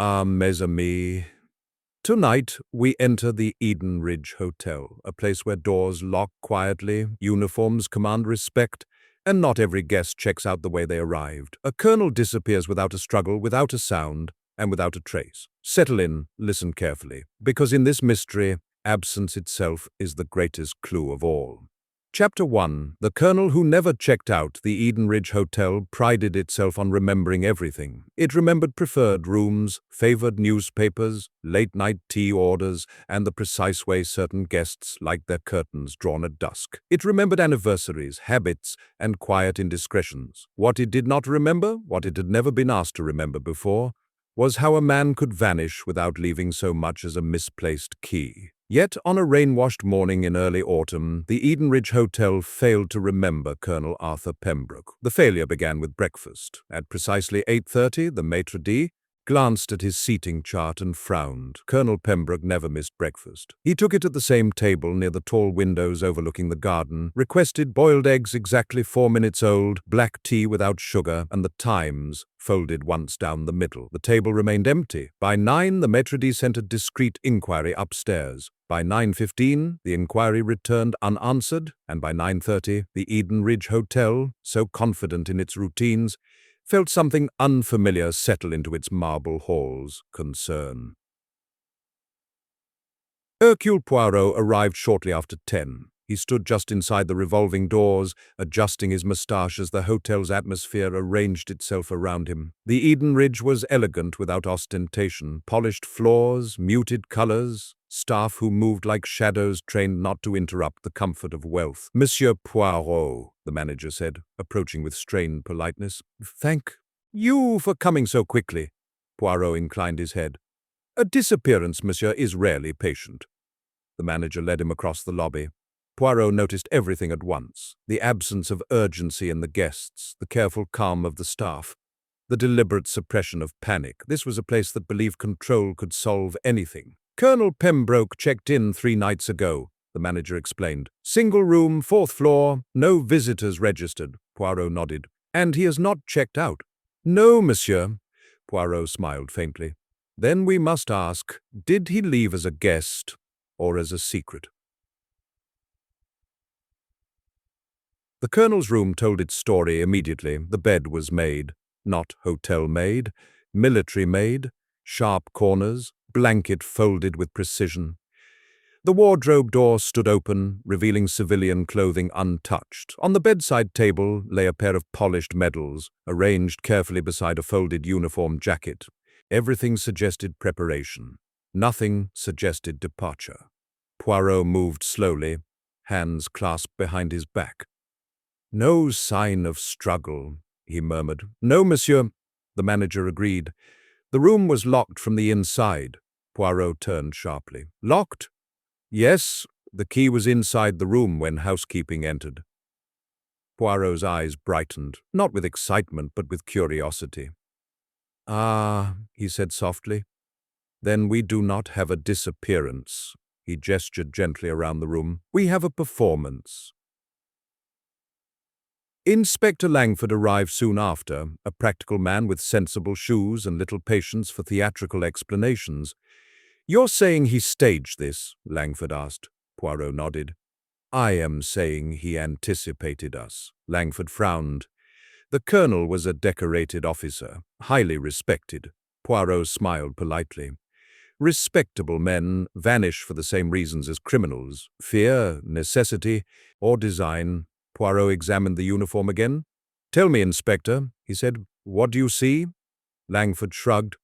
Ah, mes amis. Tonight, we enter the Edenridge Hotel, a place where doors lock quietly, uniforms command respect, and not every guest checks out the way they arrived. A colonel disappears without a struggle, without a sound, and without a trace. Settle in, listen carefully, because in this mystery, absence itself is the greatest clue of all. Chapter 1. The colonel who never checked out. The Edenridge Hotel prided itself on remembering everything. It remembered preferred rooms, favored newspapers, late-night tea orders, and the precise way certain guests liked their curtains drawn at dusk. It remembered anniversaries, habits, and quiet indiscretions. What it did not remember, what it had never been asked to remember before, was how a man could vanish without leaving so much as a misplaced key. Yet, on a rain-washed morning in early autumn, the Edenridge Hotel failed to remember Colonel Arthur Pembroke. The failure began with breakfast. At precisely 8:30, the maitre d' glanced at his seating chart and frowned. Colonel Pembroke never missed breakfast. He took it at the same table near the tall windows overlooking the garden, requested boiled eggs exactly 4 minutes old, black tea without sugar, and the Times folded once down the middle. The table remained empty. By 9, the maitre d' sent a discreet inquiry upstairs. By 9:15, the inquiry returned unanswered, and by 9:30, the Edenridge Hotel, so confident in its routines, felt something unfamiliar settle into its marble halls. Concern. Hercule Poirot arrived shortly after 10. He stood just inside the revolving doors, adjusting his moustache as the hotel's atmosphere arranged itself around him. The Edenridge was elegant without ostentation, polished floors, muted colors, staff who moved like shadows trained not to interrupt the comfort of wealth. Monsieur Poirot, the manager said, approaching with strained politeness. Thank you for coming so quickly. Poirot inclined his head. A disappearance, monsieur, is rarely patient. The manager led him across the lobby. Poirot noticed everything at once: the absence of urgency in the guests, the careful calm of the staff, the deliberate suppression of panic. This was a place that believed control could solve anything. Colonel Pembroke checked in 3 nights ago, the manager explained. Single room, 4th floor, no visitors registered. Poirot nodded. And he has not checked out? No, monsieur. Poirot smiled faintly. Then we must ask, did he leave as a guest or as a secret? The colonel's room told its story immediately. The bed was made, not hotel-made, military-made, sharp corners, blanket folded with precision. The wardrobe door stood open, revealing civilian clothing untouched. On the bedside table lay a pair of polished medals, arranged carefully beside a folded uniform jacket. Everything suggested preparation. Nothing suggested departure. Poirot moved slowly, hands clasped behind his back. No sign of struggle, he murmured. No, monsieur, the manager agreed. The room was locked from the inside. Poirot turned sharply. Locked? Yes, the key was inside the room when housekeeping entered. Poirot's eyes brightened, not with excitement but with curiosity. Ah, he said softly. Then we do not have a disappearance. He gestured gently around the room. We have a performance. Inspector Langford arrived soon after, a practical man with sensible shoes and little patience for theatrical explanations. You're saying he staged this? Langford asked. Poirot nodded. I am saying he anticipated us. Langford frowned. The colonel was a decorated officer, highly respected. Poirot smiled politely. Respectable men vanish for the same reasons as criminals: fear, necessity, or design. Poirot examined the uniform again. Tell me, Inspector, he said, what do you see? Langford shrugged.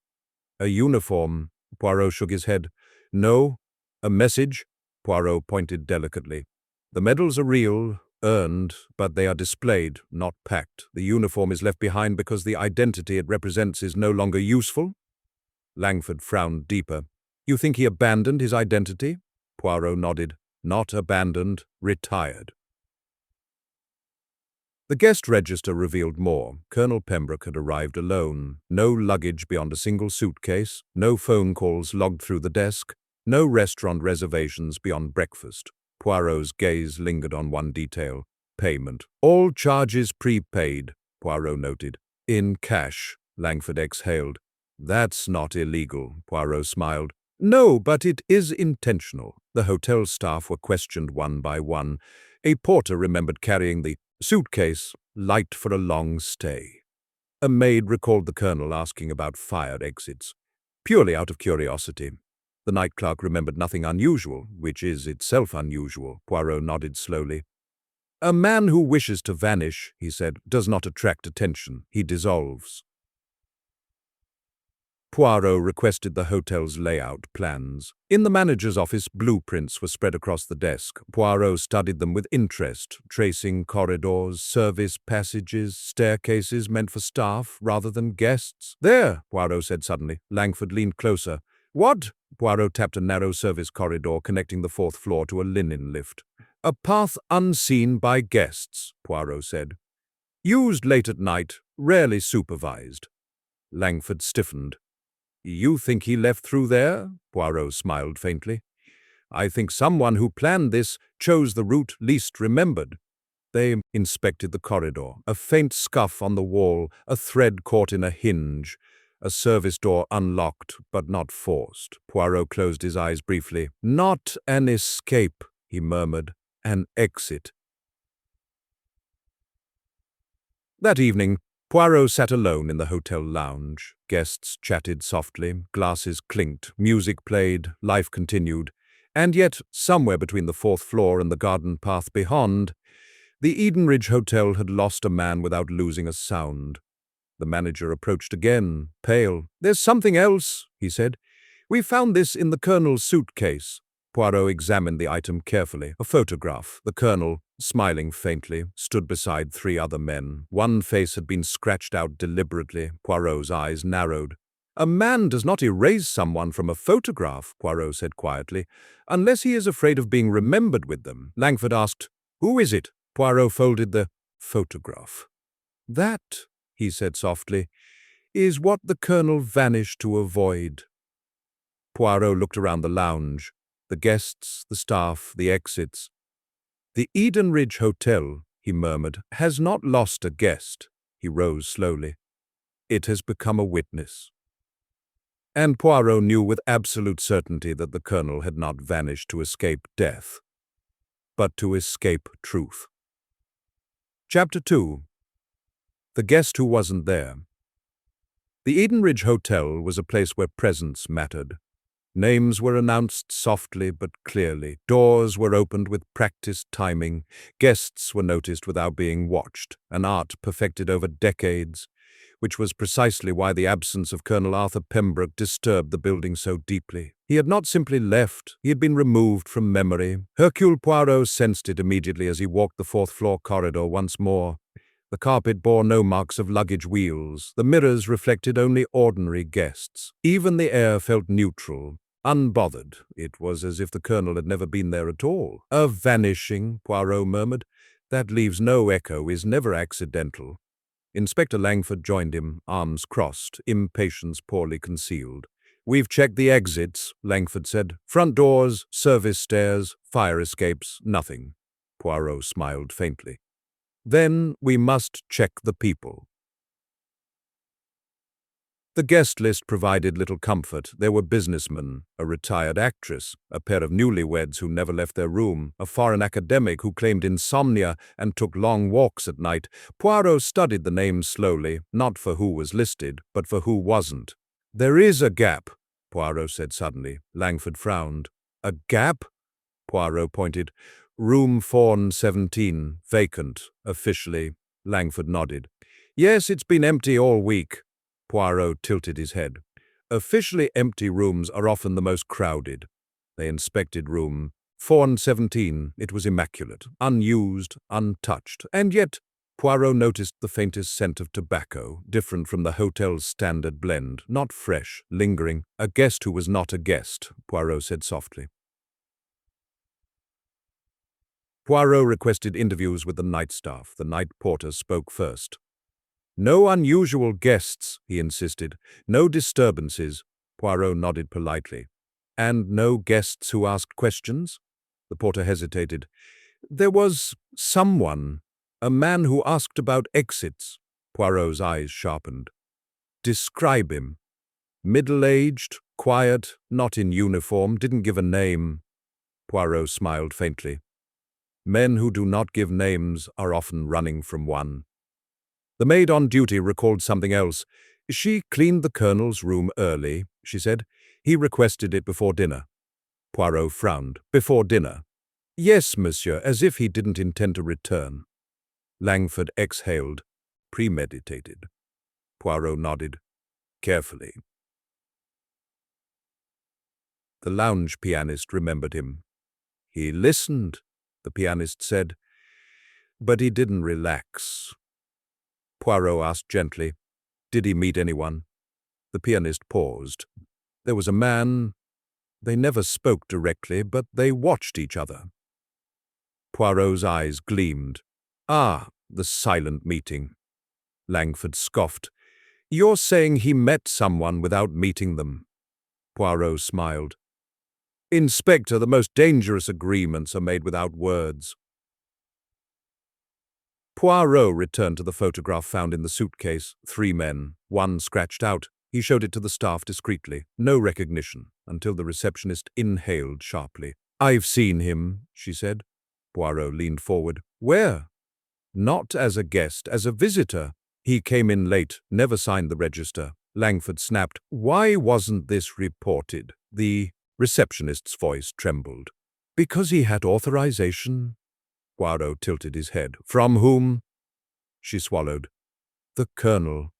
A uniform. Poirot shook his head. No. A message? Poirot pointed delicately. The medals are real, earned, but they are displayed, not packed. The uniform is left behind because the identity it represents is no longer useful? Langford frowned deeper. You think he abandoned his identity? Poirot nodded. Not abandoned, retired. The guest register revealed more. Colonel Pembroke had arrived alone. No luggage beyond a single suitcase, no phone calls logged through the desk, no restaurant reservations beyond breakfast. Poirot's gaze lingered on one detail: payment. All charges prepaid, Poirot noted. In cash, Langford exhaled. That's not illegal, Poirot smiled. No, but it is intentional. The hotel staff were questioned one by one. A porter remembered carrying the suitcase, light for a long stay. A maid recalled the colonel asking about fire exits, purely out of curiosity. The night clerk remembered nothing unusual, which is itself unusual. Poirot nodded slowly. A man who wishes to vanish, he said, does not attract attention. He dissolves. Poirot requested the hotel's layout plans. In the manager's office, blueprints were spread across the desk. Poirot studied them with interest, tracing corridors, service passages, staircases meant for staff rather than guests. There, Poirot said suddenly. Langford leaned closer. What? Poirot tapped a narrow service corridor connecting the fourth floor to a linen lift. A path unseen by guests, Poirot said. Used late at night, rarely supervised. Langford stiffened. You think he left through there? Poirot smiled faintly. I think someone who planned this chose the route least remembered. They inspected the corridor. A faint scuff on the wall, a thread caught in a hinge. A service door unlocked, but not forced. Poirot closed his eyes briefly. Not an escape, he murmured. An exit. That evening, Poirot sat alone in the hotel lounge. Guests chatted softly, glasses clinked, music played, life continued. And yet, somewhere between the fourth floor and the garden path beyond, the Edenridge Hotel had lost a man without losing a sound. The manager approached again, pale. There's something else, he said. We found this in the colonel's suitcase. Poirot examined the item carefully. A photograph. The colonel, smiling faintly, stood beside three other men. One face had been scratched out deliberately. Poirot's eyes narrowed. A man does not erase someone from a photograph, Poirot said quietly, unless he is afraid of being remembered with them. Langford asked, Who is it? Poirot folded the photograph. That, he said softly, is what the colonel vanished to avoid. Poirot looked around the lounge. The guests, the staff, the exits. The Edenridge Hotel, he murmured, has not lost a guest. He rose slowly. It has become a witness. And Poirot knew with absolute certainty that the colonel had not vanished to escape death, but to escape truth. Chapter 2. The Guest Who Wasn't There. The Edenridge Hotel was a place where presence mattered. Names were announced softly but clearly. Doors were opened with practiced timing. Guests were noticed without being watched, an art perfected over decades, which was precisely why the absence of Colonel Arthur Pembroke disturbed the building so deeply. He had not simply left, he had been removed from memory. Hercule Poirot sensed it immediately as he walked the fourth-floor corridor once more. The carpet bore no marks of luggage wheels. The mirrors reflected only ordinary guests. Even the air felt neutral, unbothered. It was as if the colonel had never been there at all. A vanishing, Poirot murmured. That leaves no echo, is never accidental. Inspector Langford joined him, arms crossed, impatience poorly concealed. We've checked the exits, Langford said. Front doors, service stairs, fire escapes, nothing. Poirot smiled faintly. Then we must check the people. The guest list provided little comfort. There were businessmen, a retired actress, a pair of newlyweds who never left their room, a foreign academic who claimed insomnia and took long walks at night. Poirot studied the names slowly, not for who was listed, but for who wasn't. There is a gap, Poirot said suddenly. Langford frowned. A gap? Poirot pointed. Room 417, vacant, officially. Langford nodded. Yes, it's been empty all week. Poirot tilted his head. Officially empty rooms are often the most crowded. They inspected room 417. It was immaculate, unused, untouched. And yet, Poirot noticed the faintest scent of tobacco, different from the hotel's standard blend, not fresh, lingering. A guest who was not a guest, Poirot said softly. Poirot requested interviews with the night staff. The night porter spoke first. No unusual guests, he insisted. No disturbances. Poirot nodded politely. And no guests who asked questions? The porter hesitated. There was someone, a man who asked about exits. Poirot's eyes sharpened. Describe him. Middle-aged, quiet, not in uniform, didn't give a name. Poirot smiled faintly. Men who do not give names are often running from one. The maid on duty recalled something else. She cleaned the colonel's room early, she said. He requested it before dinner. Poirot frowned. Before dinner? Yes, monsieur, as if he didn't intend to return. Langford exhaled. Premeditated. Poirot nodded. Carefully. The lounge pianist remembered him. He listened, the pianist said, but he didn't relax. Poirot asked gently, did he meet anyone? The pianist paused. There was a man. They never spoke directly, but they watched each other. Poirot's eyes gleamed. Ah, the silent meeting. Langford scoffed. You're saying he met someone without meeting them. Poirot smiled. Inspector, the most dangerous agreements are made without words. Poirot returned to the photograph found in the suitcase. 3 men, 1 scratched out. He showed it to the staff discreetly. No recognition, until the receptionist inhaled sharply. I've seen him, she said. Poirot leaned forward. Where? Not as a guest, as a visitor. He came in late, never signed the register. Langford snapped. Why wasn't this reported? The receptionist's voice trembled. Because he had authorization? Poirot tilted his head. From whom? She swallowed. The colonel.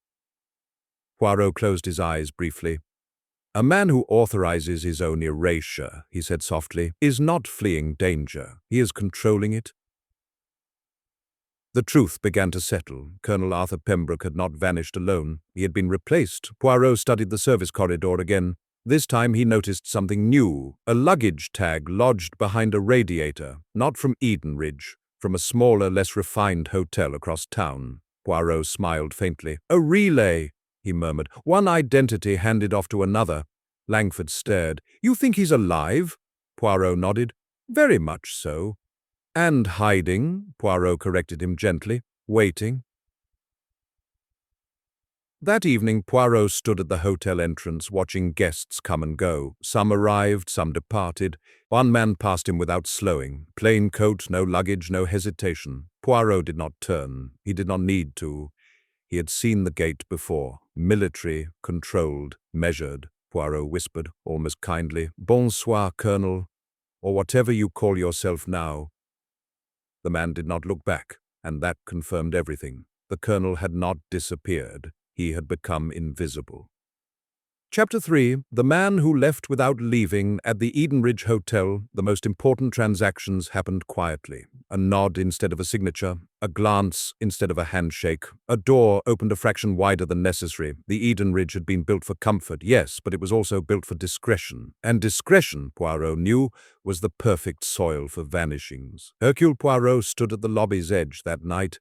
Poirot closed his eyes briefly. A man who authorizes his own erasure, he said softly, is not fleeing danger. He is controlling it. The truth began to settle. Colonel Arthur Pembroke had not vanished alone. He had been replaced. Poirot studied the service corridor again. This time he noticed something new, a luggage tag lodged behind a radiator, not from Edenridge, from a smaller, less refined hotel across town. Poirot smiled faintly. A relay, he murmured. One identity handed off to another. Langford stared. You think he's alive? Poirot nodded. Very much so. And hiding, Poirot corrected him gently, waiting. That evening, Poirot stood at the hotel entrance watching guests come and go. Some arrived, some departed. One man passed him without slowing. Plain coat, no luggage, no hesitation. Poirot did not turn. He did not need to. He had seen the gate before. Military, controlled, measured. Poirot whispered, almost kindly, Bonsoir, Colonel, or whatever you call yourself now. The man did not look back, and that confirmed everything. The colonel had not disappeared. He had become invisible. Chapter 3. The man who left without leaving. At the Edenridge Hotel, the most important transactions happened quietly. A nod instead of a signature, a glance instead of a handshake. A door opened a fraction wider than necessary. The Edenridge had been built for comfort, yes, but it was also built for discretion. And discretion, Poirot knew, was the perfect soil for vanishings. Hercule Poirot stood at the lobby's edge that night,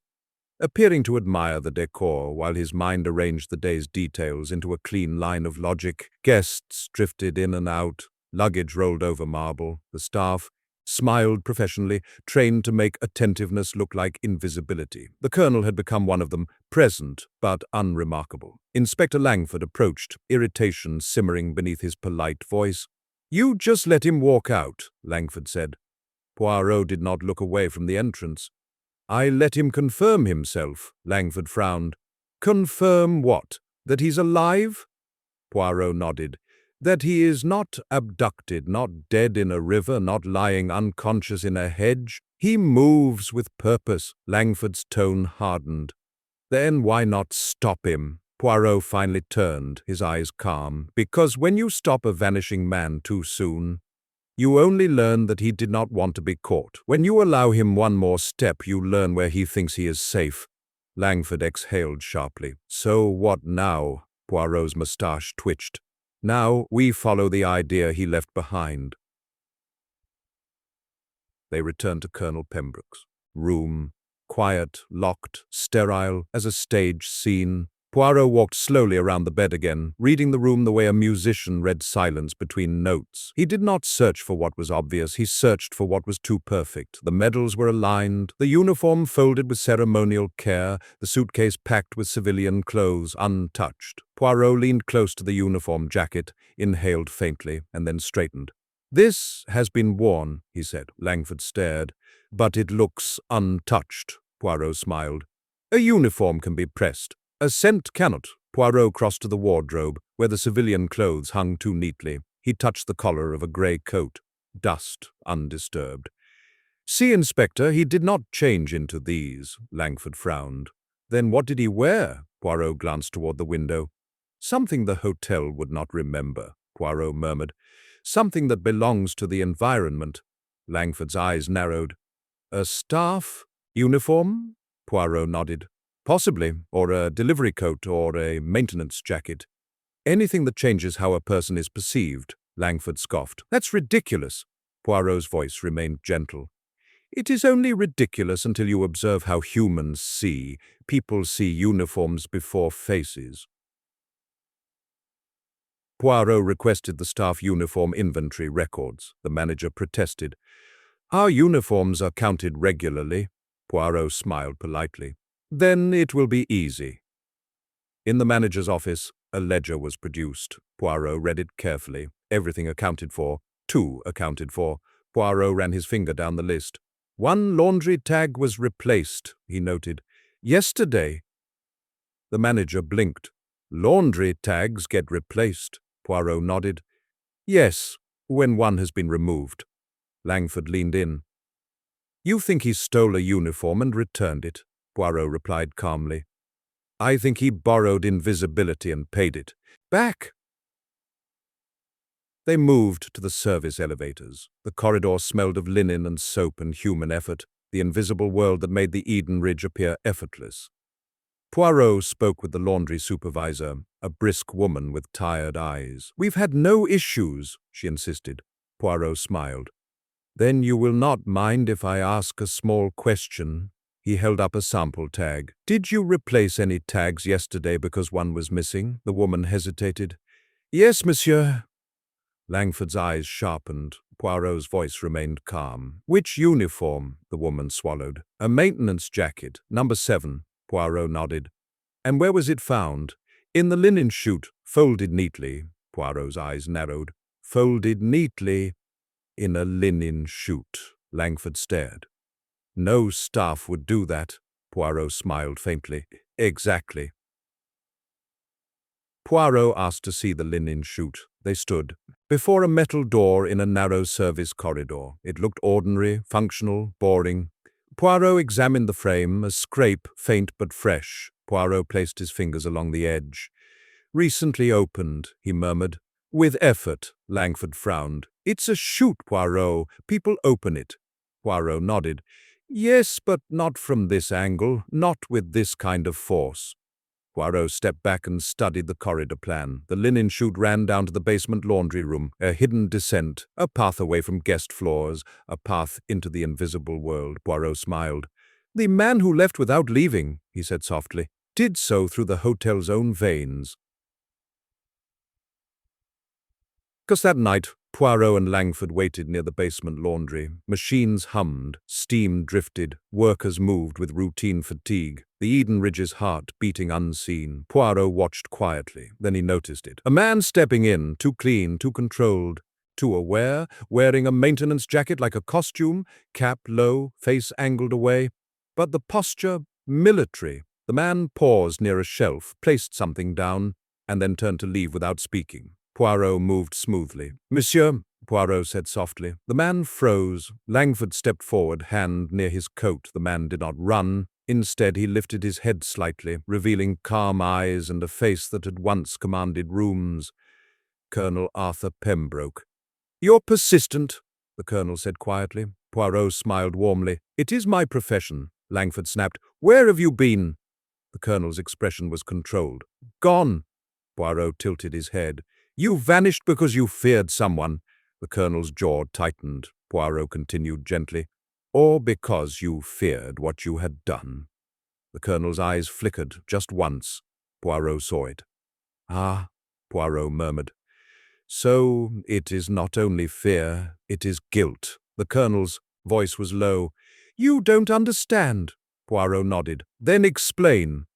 appearing to admire the decor while his mind arranged the day's details into a clean line of logic. Guests drifted in and out, luggage rolled over marble. The staff smiled professionally, trained to make attentiveness look like invisibility. The colonel had become one of them, present but unremarkable. Inspector Langford approached, irritation simmering beneath his polite voice. You just let him walk out, Langford said. Poirot did not look away from the entrance. I let him confirm himself, Langford frowned. Confirm what? That he's alive? Poirot nodded. That he is not abducted, not dead in a river, not lying unconscious in a hedge. He moves with purpose. Langford's tone hardened. Then why not stop him? Poirot finally turned, his eyes calm. Because when you stop a vanishing man too soon, you only learn that he did not want to be caught. When you allow him one more step, you learn where he thinks he is safe. Langford exhaled sharply. So what now? Poirot's moustache twitched. Now we follow the idea he left behind. They returned to Colonel Pembroke's room, quiet, locked, sterile as a stage scene. Poirot walked slowly around the bed again, reading the room the way a musician read silence between notes. He did not search for what was obvious, he searched for what was too perfect. The medals were aligned, the uniform folded with ceremonial care, the suitcase packed with civilian clothes, untouched. Poirot leaned close to the uniform jacket, inhaled faintly, and then straightened. "This has been worn," he said. Langford stared. "But it looks untouched," Poirot smiled. "A uniform can be pressed. A scent cannot." Poirot crossed to the wardrobe, where the civilian clothes hung too neatly. He touched the collar of a grey coat. Dust, undisturbed. "See, Inspector, he did not change into these," Langford frowned. "Then what did he wear?" Poirot glanced toward the window. "Something the hotel would not remember," Poirot murmured. "Something that belongs to the environment." Langford's eyes narrowed. "A staff uniform?" Poirot nodded. "Possibly, or a delivery coat or a maintenance jacket. Anything that changes how a person is perceived," Langford scoffed. "That's ridiculous." Poirot's voice remained gentle. "It is only ridiculous until you observe how humans see. People see uniforms before faces." Poirot requested the staff uniform inventory records. The manager protested. "Our uniforms are counted regularly." Poirot smiled politely. "Then it will be easy." In the manager's office, a ledger was produced. Poirot read it carefully. Everything accounted for. 2 accounted for. Poirot ran his finger down the list. 1 laundry tag was replaced, he noted. "Yesterday." The manager blinked. "Laundry tags get replaced." Poirot nodded. "Yes, when one has been removed." Langford leaned in. "You think he stole a uniform and returned it?" Poirot replied calmly. "I think he borrowed invisibility and paid it back." They moved to the service elevators. The corridor smelled of linen and soap and human effort, the invisible world that made the Edenridge appear effortless. Poirot spoke with the laundry supervisor, a brisk woman with tired eyes. "We've had no issues," she insisted. Poirot smiled. "Then you will not mind if I ask a small question?" He held up a sample tag. "Did you replace any tags yesterday because one was missing?" The woman hesitated. "Yes, monsieur." Langford's eyes sharpened. Poirot's voice remained calm. "Which uniform?" The woman swallowed. "A maintenance jacket, number 7. Poirot nodded. "And where was it found?" "In the linen chute, folded neatly." Poirot's eyes narrowed. "Folded neatly in a linen chute." Langford stared. "No staff would do that." Poirot smiled faintly. "Exactly." Poirot asked to see the linen chute. They stood before a metal door in a narrow service corridor. It looked ordinary, functional, boring. Poirot examined the frame, a scrape, faint but fresh. Poirot placed his fingers along the edge. "Recently opened," he murmured. "With effort." Langford frowned. "It's a chute, Poirot. People open it." Poirot nodded. "Yes, but not from this angle, not with this kind of force." Poirot stepped back and studied the corridor plan. The linen chute ran down to the basement laundry room, a hidden descent, a path away from guest floors, a path into the invisible world. Poirot smiled. "The man who left without leaving," he said softly, "did so through the hotel's own veins." Because that night, Poirot and Langford waited near the basement laundry. Machines hummed, steam drifted, workers moved with routine fatigue. The Edenridge's heart beating unseen. Poirot watched quietly. Then he noticed it. A man stepping in, too clean, too controlled, too aware, wearing a maintenance jacket like a costume, cap low, face angled away. But the posture, military. The man paused near a shelf, placed something down, and then turned to leave without speaking. Poirot moved smoothly. "Monsieur," Poirot said softly. The man froze. Langford stepped forward, hand near his coat. The man did not run. Instead, he lifted his head slightly, revealing calm eyes and a face that had once commanded rooms. Colonel Arthur Pembroke. "You're persistent," the colonel said quietly. Poirot smiled warmly. "It is my profession," Langford snapped. "Where have you been?" The colonel's expression was controlled. "Gone." Poirot tilted his head. "You vanished because you feared someone." The colonel's jaw tightened. Poirot continued gently. "Or because you feared what you had done." The colonel's eyes flickered just once. Poirot saw it. "Ah," Poirot murmured. "So it is not only fear, it is guilt." The colonel's voice was low. "You don't understand." Poirot nodded. "Then explain."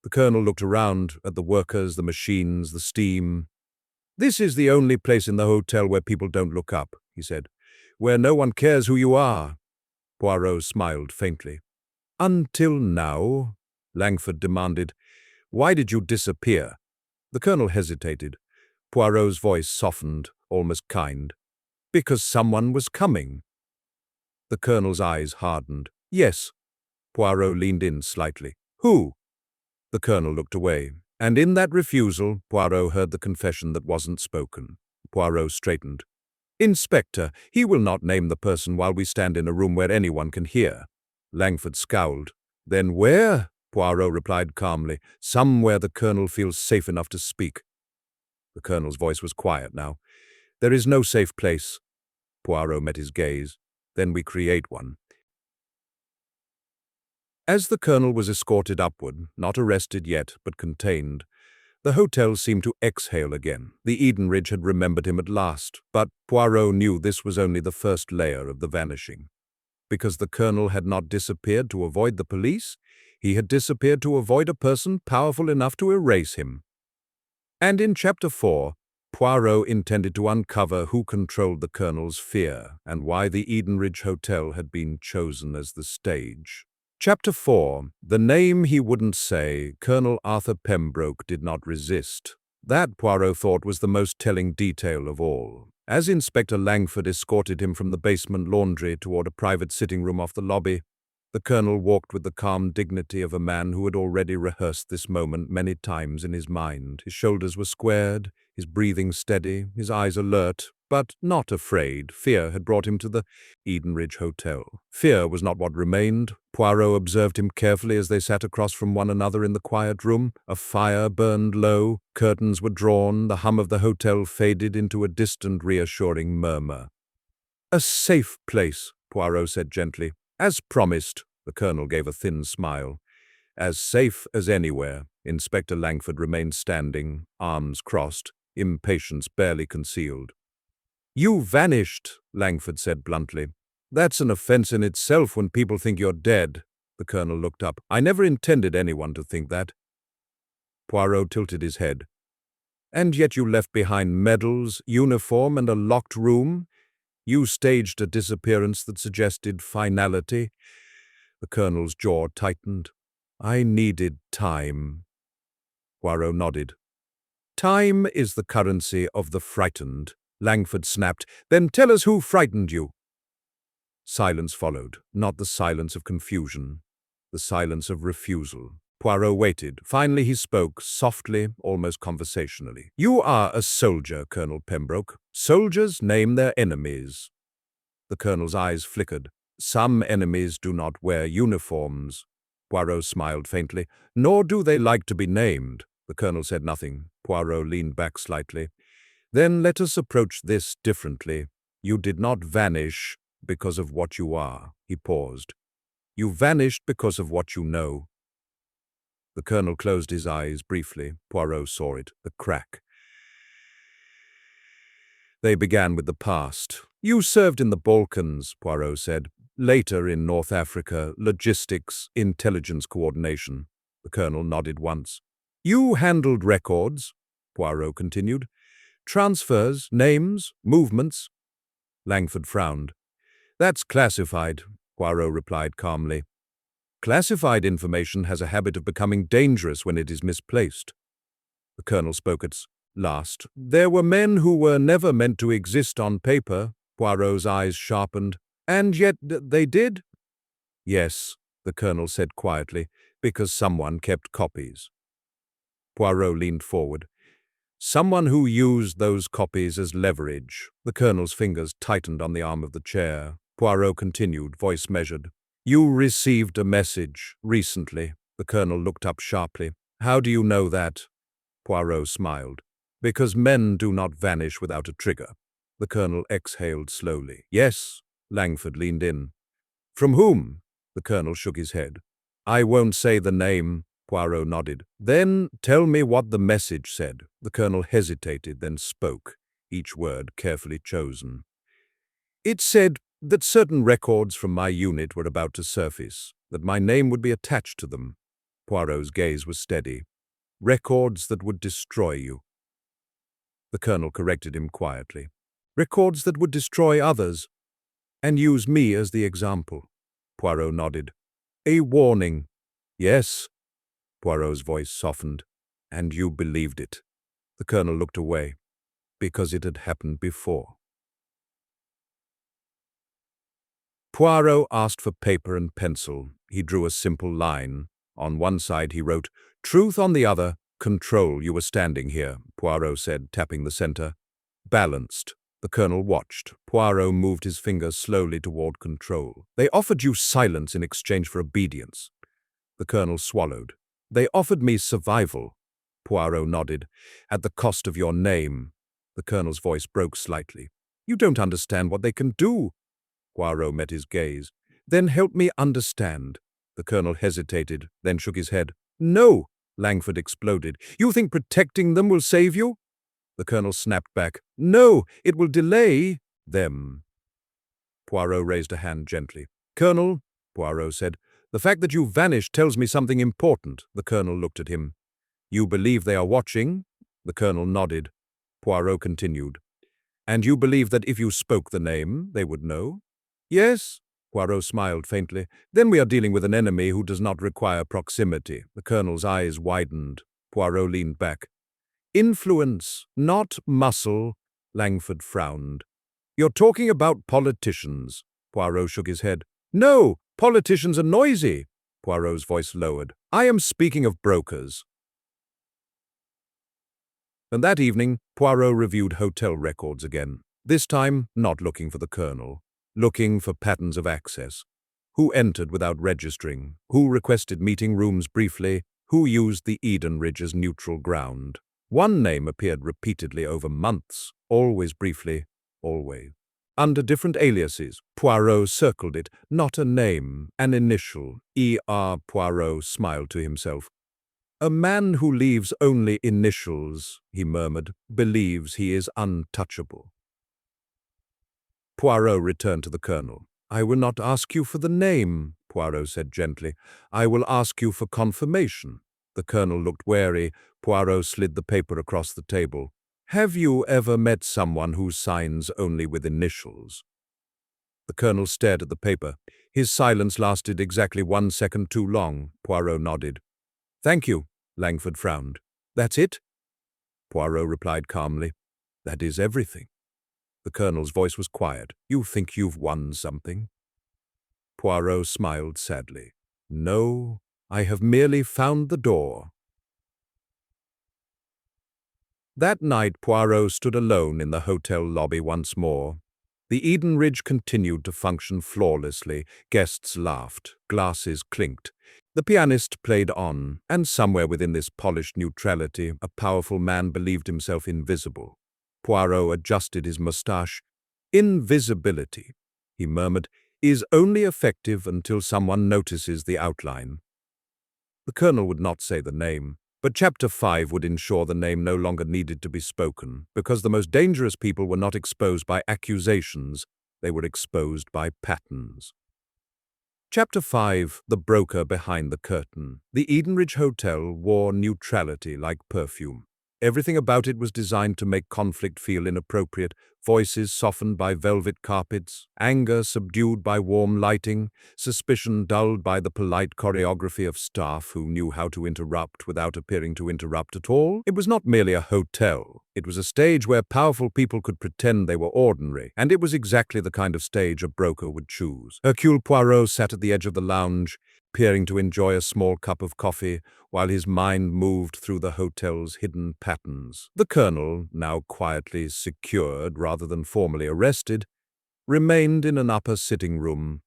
The colonel looked around at the workers, the machines, the steam. "This is the only place in the hotel where people don't look up," he said. "Where no one cares who you are." Poirot smiled faintly. "Until now?" Langford demanded. "Why did you disappear?" The colonel hesitated. Poirot's voice softened, almost kind. "Because someone was coming." The colonel's eyes hardened. "Yes." Poirot leaned in slightly. "Who?" The colonel looked away, and in that refusal, Poirot heard the confession that wasn't spoken. Poirot straightened. "Inspector, he will not name the person while we stand in a room where anyone can hear." Langford scowled. "Then where?" Poirot replied calmly. "Somewhere the colonel feels safe enough to speak." The colonel's voice was quiet now. "There is no safe place." Poirot met his gaze. "Then we create one." As the colonel was escorted upward, not arrested yet, but contained, the hotel seemed to exhale again. The Edenridge had remembered him at last, but Poirot knew this was only the first layer of the vanishing. Because the colonel had not disappeared to avoid the police, he had disappeared to avoid a person powerful enough to erase him. And in Chapter 4, Poirot intended to uncover who controlled the colonel's fear and why the Edenridge Hotel had been chosen as the stage. Chapter 4. The name he wouldn't say, Colonel Arthur Pembroke did not resist. That, Poirot thought, was the most telling detail of all. As Inspector Langford escorted him from the basement laundry toward a private sitting room off the lobby, the colonel walked with the calm dignity of a man who had already rehearsed this moment many times in his mind. His shoulders were squared, his breathing steady, his eyes alert, but not afraid. Fear had brought him to the Edenridge Hotel. Fear was not what remained. Poirot observed him carefully as they sat across from one another in the quiet room. A fire burned low, curtains were drawn, the hum of the hotel faded into a distant, reassuring murmur. "A safe place," Poirot said gently. "As promised." The colonel gave a thin smile. "As safe as anywhere." Inspector Langford remained standing, arms crossed, impatience barely concealed. "You vanished," Langford said bluntly. "That's an offense in itself when people think you're dead." The colonel looked up. "I never intended anyone to think that." Poirot tilted his head. "And yet you left behind medals, uniform, and a locked room? You staged a disappearance that suggested finality." The colonel's jaw tightened. "I needed time." Poirot nodded. "Time is the currency of the frightened," Langford snapped. "Then tell us who frightened you." Silence followed, not the silence of confusion, the silence of refusal. Poirot waited. Finally he spoke, softly, almost conversationally. "You are a soldier, Colonel Pembroke. Soldiers name their enemies." The colonel's eyes flickered. "Some enemies do not wear uniforms." Poirot smiled faintly. "Nor do they like to be named." The colonel said nothing. Poirot leaned back slightly. "Then let us approach this differently. You did not vanish because of what you are." He paused. "You vanished because of what you know." The colonel closed his eyes briefly. Poirot saw it, the crack. They began with the past. "You served in the Balkans," Poirot said. "Later in North Africa, logistics, intelligence coordination." The colonel nodded once. "You handled records," Poirot continued. "Transfers, names, movements." Langford frowned. "That's classified," Poirot replied calmly. "Classified information has a habit of becoming dangerous when it is misplaced." The colonel spoke at last. "There were men who were never meant to exist on paper." Poirot's eyes sharpened. "And yet they did?" "Yes," the colonel said quietly, "because someone kept copies." Poirot leaned forward. "Someone who used those copies as leverage." The colonel's fingers tightened on the arm of the chair. Poirot continued, voice measured. "You received a message recently." The colonel looked up sharply. "How do you know that?" Poirot smiled. "Because men do not vanish without a trigger." The colonel exhaled slowly. "Yes." Langford leaned in. "From whom?" The colonel shook his head. "I won't say the name." Poirot nodded. Then tell me what the message said. The colonel hesitated, then spoke, each word carefully chosen. It said that certain records from my unit were about to surface, that my name would be attached to them. Poirot's gaze was steady. Records that would destroy you. The colonel corrected him quietly. Records that would destroy others, and use me as the example. Poirot nodded. A warning. Yes. Poirot's voice softened. And you believed it. The colonel looked away, because it had happened before. Poirot asked for paper and pencil. He drew a simple line. On one side he wrote, Truth, on the other, control. You were standing here, Poirot said, tapping the center. Balanced. The colonel watched. Poirot moved his fingers slowly toward control. They offered you silence in exchange for obedience. The colonel swallowed. They offered me survival. Poirot nodded. At the cost of your name. The colonel's voice broke slightly. You don't understand what they can do. Poirot met his gaze. Then help me understand. The colonel hesitated, then shook his head. No, Langford exploded. You think protecting them will save you? The colonel snapped back. No, it will delay them. Poirot raised a hand gently. Colonel, Poirot said, the fact that you vanished tells me something important. The colonel looked at him. You believe they are watching? The colonel nodded. Poirot continued. And you believe that if you spoke the name, they would know? Yes, Poirot smiled faintly. Then we are dealing with an enemy who does not require proximity. The colonel's eyes widened. Poirot leaned back. Influence, not muscle, Langford frowned. You're talking about politicians. Poirot shook his head. No, politicians are noisy. Poirot's voice lowered. I am speaking of brokers. And that evening, Poirot reviewed hotel records again. This time, not looking for the colonel. Looking for patterns of access. Who entered without registering? Who requested meeting rooms briefly? Who used the Edenridge as neutral ground? One name appeared repeatedly over months, always briefly, always. Under different aliases, Poirot circled it, not a name, an initial. E.R. Poirot smiled to himself. A man who leaves only initials, he murmured, believes he is untouchable. Poirot returned to the colonel. I will not ask you for the name, Poirot said gently. I will ask you for confirmation. The colonel looked wary. Poirot slid the paper across the table. Have you ever met someone who signs only with initials? The colonel stared at the paper. His silence lasted exactly 1 second too long. Poirot nodded. Thank you, Langford frowned. That's it? Poirot replied calmly. That is everything. The colonel's voice was quiet. You think you've won something? Poirot smiled sadly. No, I have merely found the door. That night, Poirot stood alone in the hotel lobby once more. The Edenridge continued to function flawlessly. Guests laughed. Glasses clinked. The pianist played on, and somewhere within this polished neutrality, a powerful man believed himself invisible. Poirot adjusted his moustache. Invisibility, he murmured, is only effective until someone notices the outline. The colonel would not say the name, but Chapter 5 would ensure the name no longer needed to be spoken, because the most dangerous people were not exposed by accusations, they were exposed by patterns. Chapter 5, The Broker Behind the Curtain. The Edenridge Hotel wore neutrality like perfume. Everything about it was designed to make conflict feel inappropriate, voices softened by velvet carpets, anger subdued by warm lighting, suspicion dulled by the polite choreography of staff who knew how to interrupt without appearing to interrupt at all. It was not merely a hotel. It was a stage where powerful people could pretend they were ordinary, and it was exactly the kind of stage a broker would choose. Hercule Poirot sat at the edge of the lounge, appearing to enjoy a small cup of coffee, while his mind moved through the hotel's hidden patterns. The colonel, now quietly secured rather than formally arrested, remained in an upper sitting room,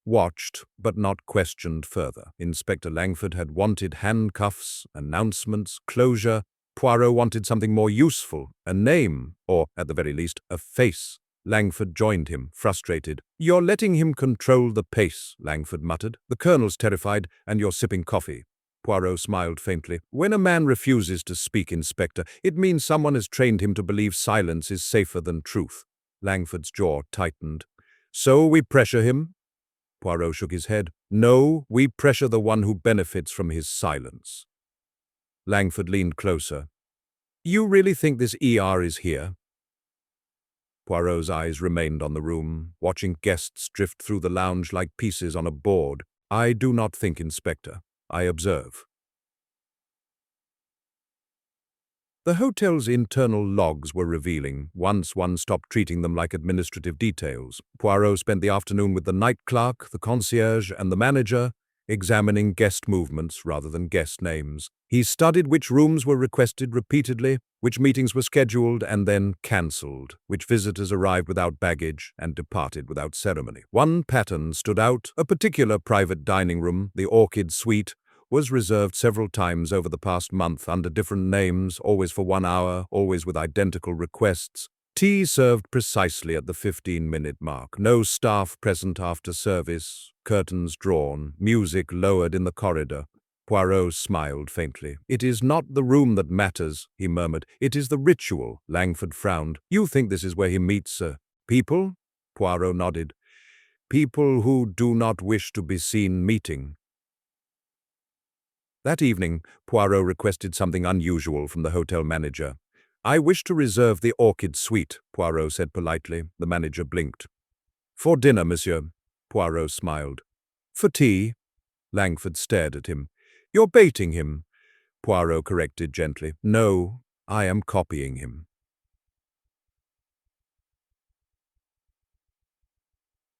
watched but not questioned further. Inspector Langford had wanted handcuffs, announcements, closure. Poirot wanted something more useful, a name, or, at the very least, a face. Langford joined him, frustrated. You're letting him control the pace, Langford muttered. The colonel's terrified, and you're sipping coffee. Poirot smiled faintly. When a man refuses to speak, Inspector, it means someone has trained him to believe silence is safer than truth. Langford's jaw tightened. So we pressure him? Poirot shook his head. No, we pressure the one who benefits from his silence. Langford leaned closer. You really think this ER is here? Poirot's eyes remained on the room, watching guests drift through the lounge like pieces on a board. I do not think, Inspector. I observe. The hotel's internal logs were revealing. Once one stopped treating them like administrative details. Poirot spent the afternoon with the night clerk, the concierge, and the manager, examining guest movements rather than guest names. He studied which rooms were requested repeatedly, which meetings were scheduled and then cancelled, which visitors arrived without baggage and departed without ceremony. One pattern stood out. A particular private dining room, the Orchid Suite, was reserved several times over the past month under different names, always for 1 hour, always with identical requests. Tea served precisely at the 15-minute mark. No staff present after service, curtains drawn, music lowered in the corridor. Poirot smiled faintly. It is not the room that matters, he murmured. It is the ritual. Langford frowned. You think this is where he meets people? Poirot nodded. People who do not wish to be seen meeting. That evening, Poirot requested something unusual from the hotel manager. I wish to reserve the Orchid Suite, Poirot said politely. The manager blinked. For dinner, monsieur. Poirot smiled. For tea? Langford stared at him. You're baiting him, Poirot corrected gently. No, I am copying him.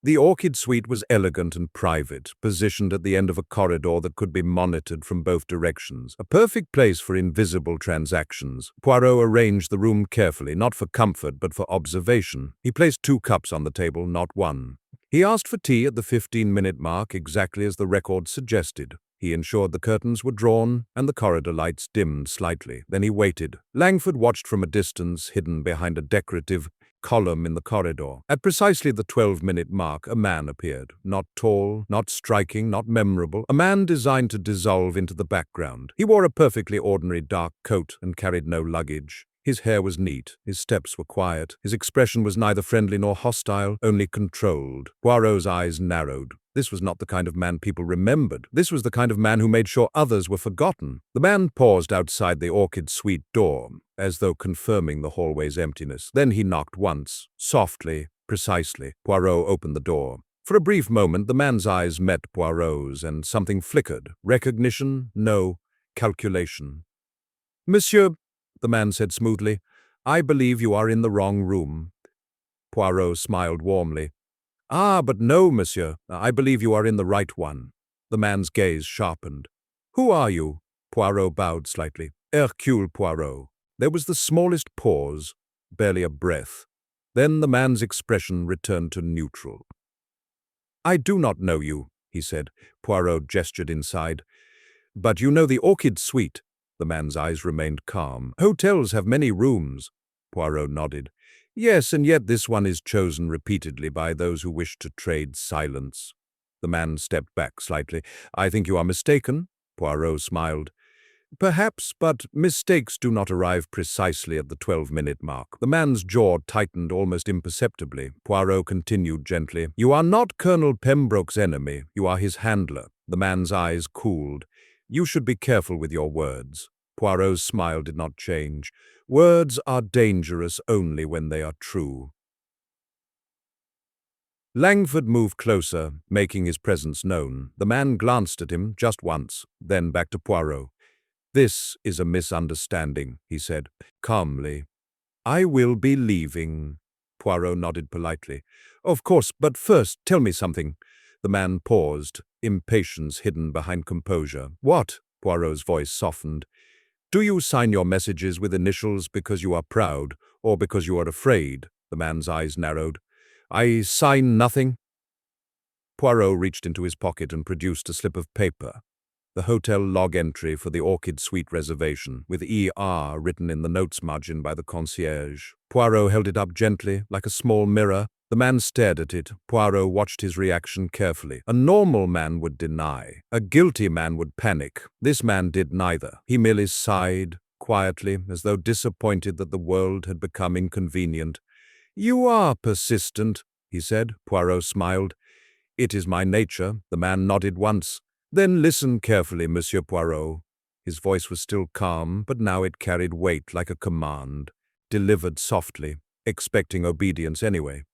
The Orchid Suite was elegant and private, positioned at the end of a corridor that could be monitored from both directions. A perfect place for invisible transactions. Poirot arranged the room carefully, not for comfort but for observation. He placed 2 cups on the table, not one. He asked for tea at the 15-minute mark, exactly as the record suggested. He ensured the curtains were drawn and the corridor lights dimmed slightly. Then he waited. Langford watched from a distance, hidden behind a decorative column in the corridor. At precisely the 12-minute mark, a man appeared. Not tall, not striking, not memorable. A man designed to dissolve into the background. He wore a perfectly ordinary dark coat and carried no luggage. His hair was neat, his steps were quiet, his expression was neither friendly nor hostile, only controlled. Poirot's eyes narrowed. This was not the kind of man people remembered. This was the kind of man who made sure others were forgotten. The man paused outside the Orchid Suite door, as though confirming the hallway's emptiness. Then he knocked once, softly, precisely. Poirot opened the door. For a brief moment, the man's eyes met Poirot's, and something flickered. Recognition? No. Calculation. Monsieur, the man said smoothly, I believe you are in the wrong room. Poirot smiled warmly. Ah, but no, monsieur. I believe you are in the right one. The man's gaze sharpened. Who are you? Poirot bowed slightly. Hercule Poirot. There was the smallest pause, barely a breath. Then the man's expression returned to neutral. I do not know you, he said. Poirot gestured inside. But you know the Orchid Suite. The man's eyes remained calm. Hotels have many rooms. Poirot nodded. Yes, and yet this one is chosen repeatedly by those who wish to trade silence. The man stepped back slightly. I think you are mistaken. Poirot smiled. Perhaps, but mistakes do not arrive precisely at the 12-minute mark. The man's jaw tightened almost imperceptibly. Poirot continued gently. You are not Colonel Pembroke's enemy. You are his handler. The man's eyes cooled. You should be careful with your words. Poirot's smile did not change. Words are dangerous only when they are true. Langford moved closer, making his presence known. The man glanced at him just once, then back to Poirot. This is a misunderstanding, he said, calmly. I will be leaving. Poirot nodded politely. Of course, but first, tell me something. The man paused, impatience hidden behind composure. What? Poirot's voice softened. Do you sign your messages with initials because you are proud, or because you are afraid? The man's eyes narrowed. I sign nothing. Poirot reached into his pocket and produced a slip of paper. The hotel log entry for the Orchid Suite reservation, with ER written in the notes margin by the concierge. Poirot held it up gently, like a small mirror. The man stared at it. Poirot watched his reaction carefully. A normal man would deny. A guilty man would panic. This man did neither. He merely sighed quietly, as though disappointed that the world had become inconvenient. "You are persistent," he said. Poirot smiled. "It is my nature." The man nodded once. "Then listen carefully, Monsieur Poirot." His voice was still calm, but now it carried weight like a command, delivered softly, expecting obedience anyway.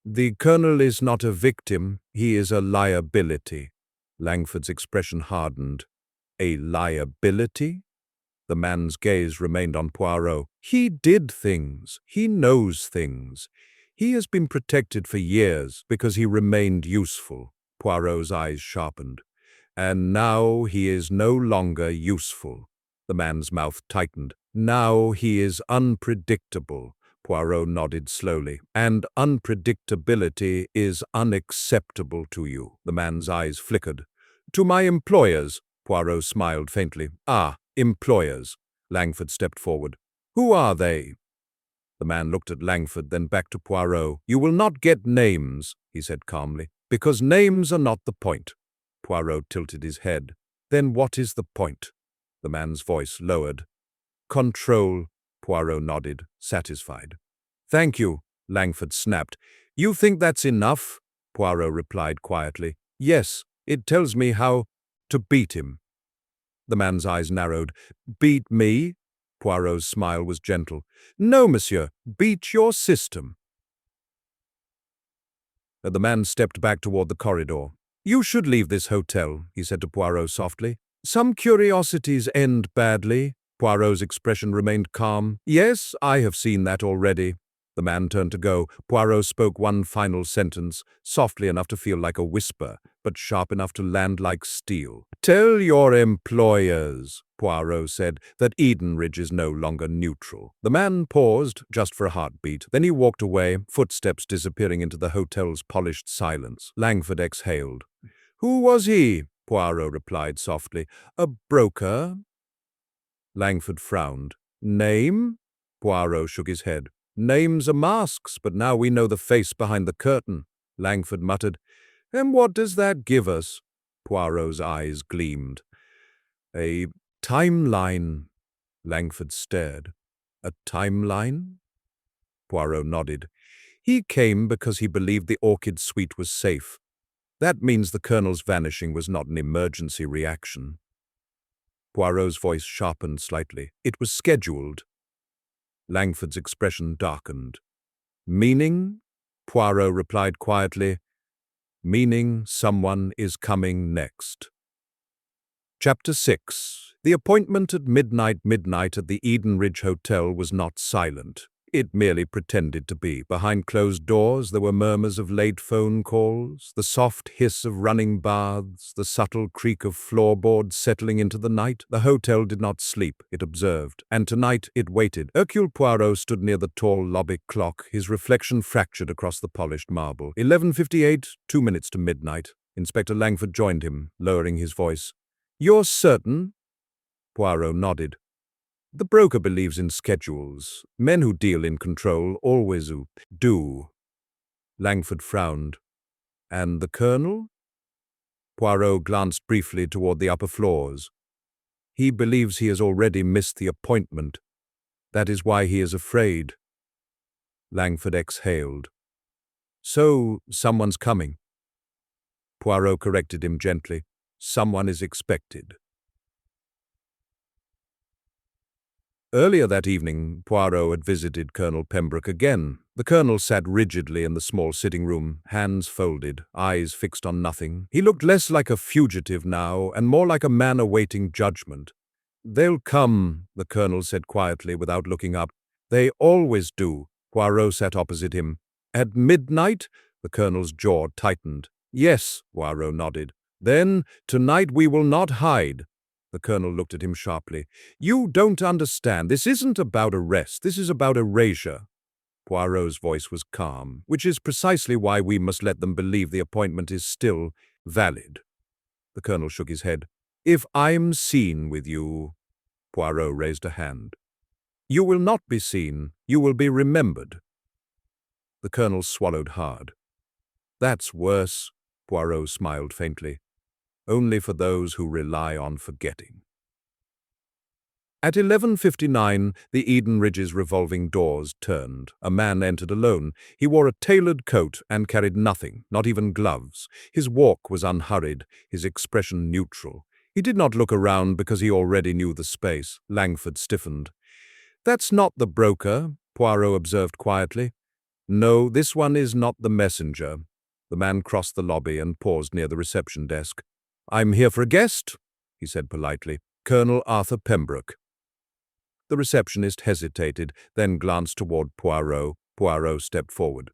"The colonel is not a victim, he is a liability." Langford's expression hardened. "A liability?" The man's gaze remained on Poirot. "He did things. He knows things. He has been protected for years because he remained useful." Poirot's eyes sharpened. "And now he is no longer useful." The man's mouth tightened. "Now he is unpredictable." Poirot nodded slowly. "And unpredictability is unacceptable to you." The man's eyes flickered. "To my employers." Poirot smiled faintly. "Ah, employers." Langford stepped forward. "Who are they?" The man looked at Langford, then back to Poirot. "You will not get names," he said calmly, "because names are not the point." Poirot tilted his head. "Then what is the point?" The man's voice lowered. "Control." Poirot nodded, satisfied. "Thank you," Langford snapped. "You think that's enough?" Poirot replied quietly. "Yes, it tells me how to beat him." The man's eyes narrowed. "Beat me?" Poirot's smile was gentle. "No, monsieur, beat your system." The man stepped back toward the corridor. "You should leave this hotel," he said to Poirot softly. "Some curiosities end badly." Poirot's expression remained calm. "Yes, I have seen that already." The man turned to go. Poirot spoke one final sentence, softly enough to feel like a whisper, but sharp enough to land like steel. "Tell your employers," Poirot said, "that Edenridge is no longer neutral." The man paused, just for a heartbeat. Then he walked away, footsteps disappearing into the hotel's polished silence. Langford exhaled. "Who was he?" Poirot replied softly. "A broker?" Langford frowned. "Name?" Poirot shook his head. "Names are masks, but now we know the face behind the curtain." Langford muttered. "And what does that give us?" Poirot's eyes gleamed. "A timeline." Langford stared. "A timeline?" Poirot nodded. "He came because he believed the orchid suite was safe. That means the colonel's vanishing was not an emergency reaction." Poirot's voice sharpened slightly. "It was scheduled." Langford's expression darkened. "Meaning?" Poirot replied quietly. "Meaning someone is coming next." Chapter 6. The appointment at midnight at the Edenridge Hotel was not silent. It merely pretended to be. Behind closed doors there were murmurs of late phone calls, the soft hiss of running baths, the subtle creak of floorboards settling into the night. The hotel did not sleep, it observed, and tonight it waited. Hercule Poirot stood near the tall Lobbick clock, his reflection fractured across the polished marble. 11:58, 2 minutes to midnight. Inspector Langford joined him, lowering his voice. "You're certain?" Poirot nodded. "The broker believes in schedules. Men who deal in control always do." Langford frowned. "And the colonel?" Poirot glanced briefly toward the upper floors. "He believes he has already missed the appointment. That is why he is afraid." Langford exhaled. "So, someone's coming." Poirot corrected him gently. "Someone is expected." Earlier that evening, Poirot had visited Colonel Pembroke again. The colonel sat rigidly in the small sitting room, hands folded, eyes fixed on nothing. He looked less like a fugitive now, and more like a man awaiting judgment. "They'll come," the colonel said quietly without looking up. "They always do." Poirot sat opposite him. "At midnight?" The colonel's jaw tightened. "Yes," Poirot nodded. "Then, tonight we will not hide." The colonel looked at him sharply. "You don't understand. This isn't about arrest. This is about erasure." Poirot's voice was calm, "which is precisely why we must let them believe the appointment is still valid." The colonel shook his head. "If I'm seen with you—" Poirot raised a hand. "You will not be seen. You will be remembered." The colonel swallowed hard. That's worse, Poirot smiled faintly. Only for those who rely on forgetting. At 11:59, the Edenridge's revolving doors turned. A man entered alone. He wore a tailored coat and carried nothing, not even gloves. His walk was unhurried, his expression neutral. He did not look around because he already knew the space. Langford stiffened. That's not the broker, Poirot observed quietly. No, this one is not the messenger. The man crossed the lobby and paused near the reception desk. I'm here for a guest, he said politely. Colonel Arthur Pembroke. The receptionist hesitated, then glanced toward Poirot. Poirot stepped forward.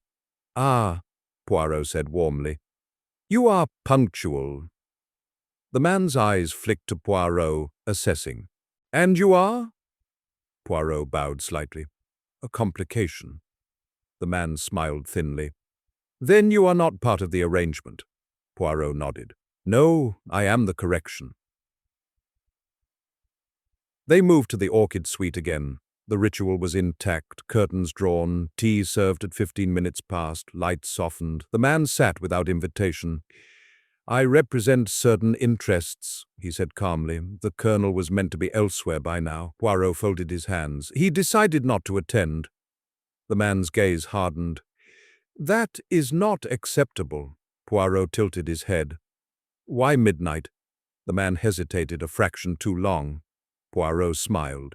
Ah, Poirot said warmly. You are punctual. The man's eyes flicked to Poirot, assessing. And you are? Poirot bowed slightly. A complication. The man smiled thinly. Then you are not part of the arrangement. Poirot nodded. No, I am the correction. They moved to the orchid suite again. The ritual was intact, curtains drawn, tea served at 15 minutes past, lights softened. The man sat without invitation. I represent certain interests, he said calmly. The colonel was meant to be elsewhere by now. Poirot folded his hands. He decided not to attend. The man's gaze hardened. That is not acceptable. Poirot tilted his head. Why midnight? The man hesitated a fraction too long. Poirot smiled.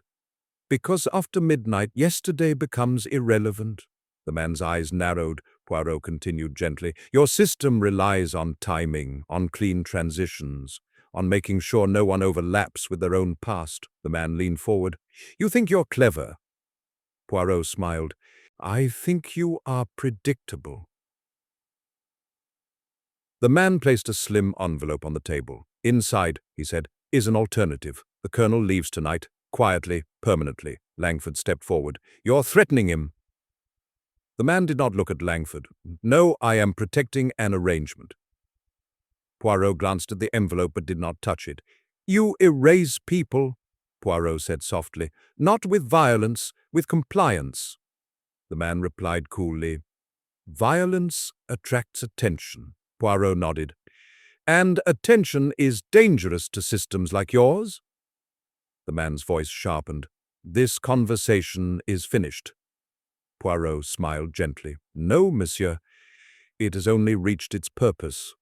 Because after midnight, yesterday becomes irrelevant. The man's eyes narrowed. Poirot continued gently. Your system relies on timing, on clean transitions, on making sure no one overlaps with their own past. The man leaned forward. You think you're clever. Poirot smiled. I think you are predictable. The man placed a slim envelope on the table. Inside, he said, is an alternative. The colonel leaves tonight, quietly, permanently. Langford stepped forward. You're threatening him. The man did not look at Langford. No, I am protecting an arrangement. Poirot glanced at the envelope but did not touch it. You erase people, Poirot said softly. Not with violence, with compliance. The man replied coolly. Violence attracts attention. Poirot nodded. And attention is dangerous to systems like yours? The man's voice sharpened. This conversation is finished. Poirot smiled gently. No, monsieur. It has only reached its purpose.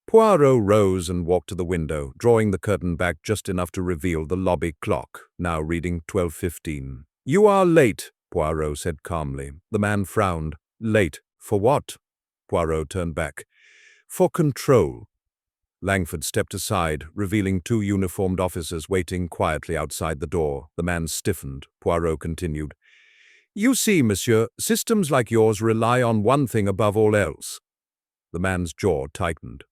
Poirot rose and walked to the window, drawing the curtain back just enough to reveal the lobby clock, now reading 12:15. You are late, Poirot said calmly. The man frowned. Late. For what? Poirot turned back. For control. Langford stepped aside, revealing two uniformed officers waiting quietly outside the door. The man stiffened. Poirot continued. You see, monsieur, systems like yours rely on one thing above all else. The man's jaw tightened.